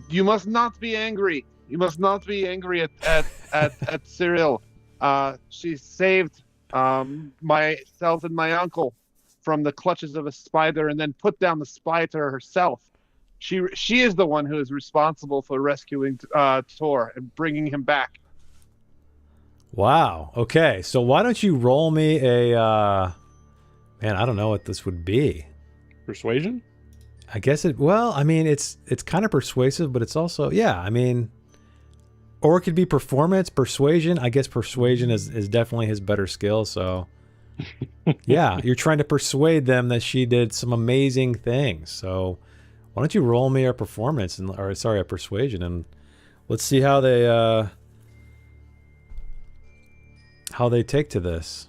you must not be angry. You must not be angry at Serial. She saved myself and my uncle from the clutches of a spider, and then put down the spider herself. She is the one who is responsible for rescuing Tor and bringing him back.
Wow. Okay, so why don't you roll me a man, I don't know what this would be.
Persuasion?
I guess it's kind of persuasive, but it's also, or it could be performance, persuasion. I guess persuasion is definitely his better skill. So yeah, you're trying to persuade them that she did some amazing things. So why don't you roll me a performance a persuasion, and let's see how they take to this.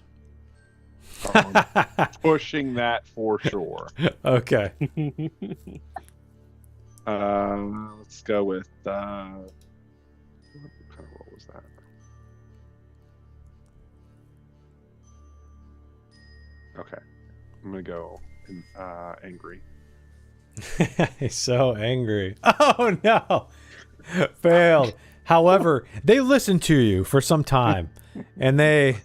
Pushing that for sure.
Okay.
Let's go with what kind of roll was that? Okay, I'm gonna go angry.
He's so angry. Oh no, failed. However, they listened to you for some time, and they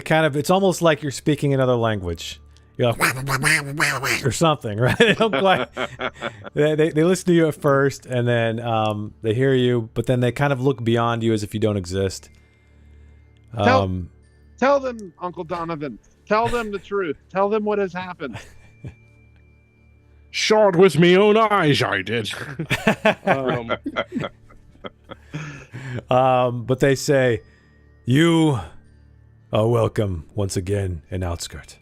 kind of, it's almost like you're speaking another language. You're like, or something, right? They don't quite. They listen to you at first, and then they hear you, but then they kind of look beyond you as if you don't exist.
Tell them, Uncle Donovan. Tell them the truth. Tell them what has happened.
Saw it with me own eyes, I did.
But they say, you are welcome once again in Outskirt.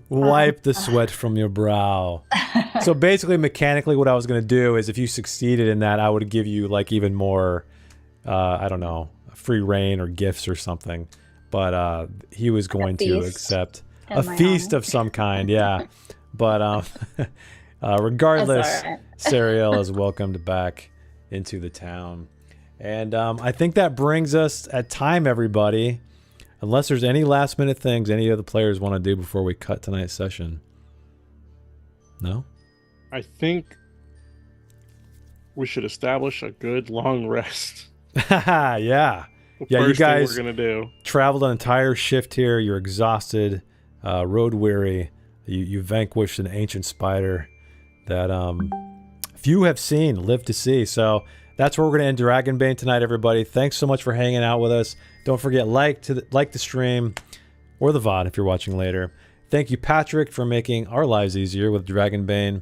Wipe the sweat from your brow. So basically, mechanically, what I was going to do is if you succeeded in that, I would give you like even more, I don't know, free reign or gifts or something. But he was going to accept a feast of some kind, yeah. But regardless, Sariel is welcomed back into the town. And I think that brings us at time, everybody. Unless there's any last minute things any of the players want to do before we cut tonight's session. No?
I think we should establish a good long rest.
Yeah. Yeah, you guys
we're gonna do.
Traveled an entire shift here. You're exhausted, road weary. You vanquished an ancient spider that few have seen, lived to see. So that's where we're going to end Dragonbane tonight, everybody. Thanks so much for hanging out with us. Don't forget, like the stream or the VOD if you're watching later. Thank you, Patrick, for making our lives easier with Dragonbane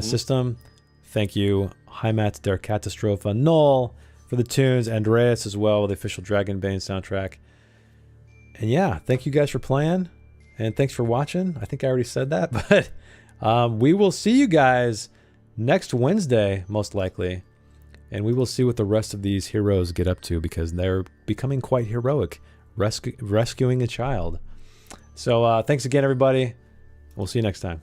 system. Thank you, Heimat der Katastrophe, Noel, for the tunes, Andreas as well with the official Dragonbane soundtrack. And yeah, thank you guys for playing, and thanks for watching. I think I already said that, but we will see you guys next Wednesday, most likely. And we will see what the rest of these heroes get up to because they're becoming quite heroic, rescuing a child. So thanks again, everybody. We'll see you next time.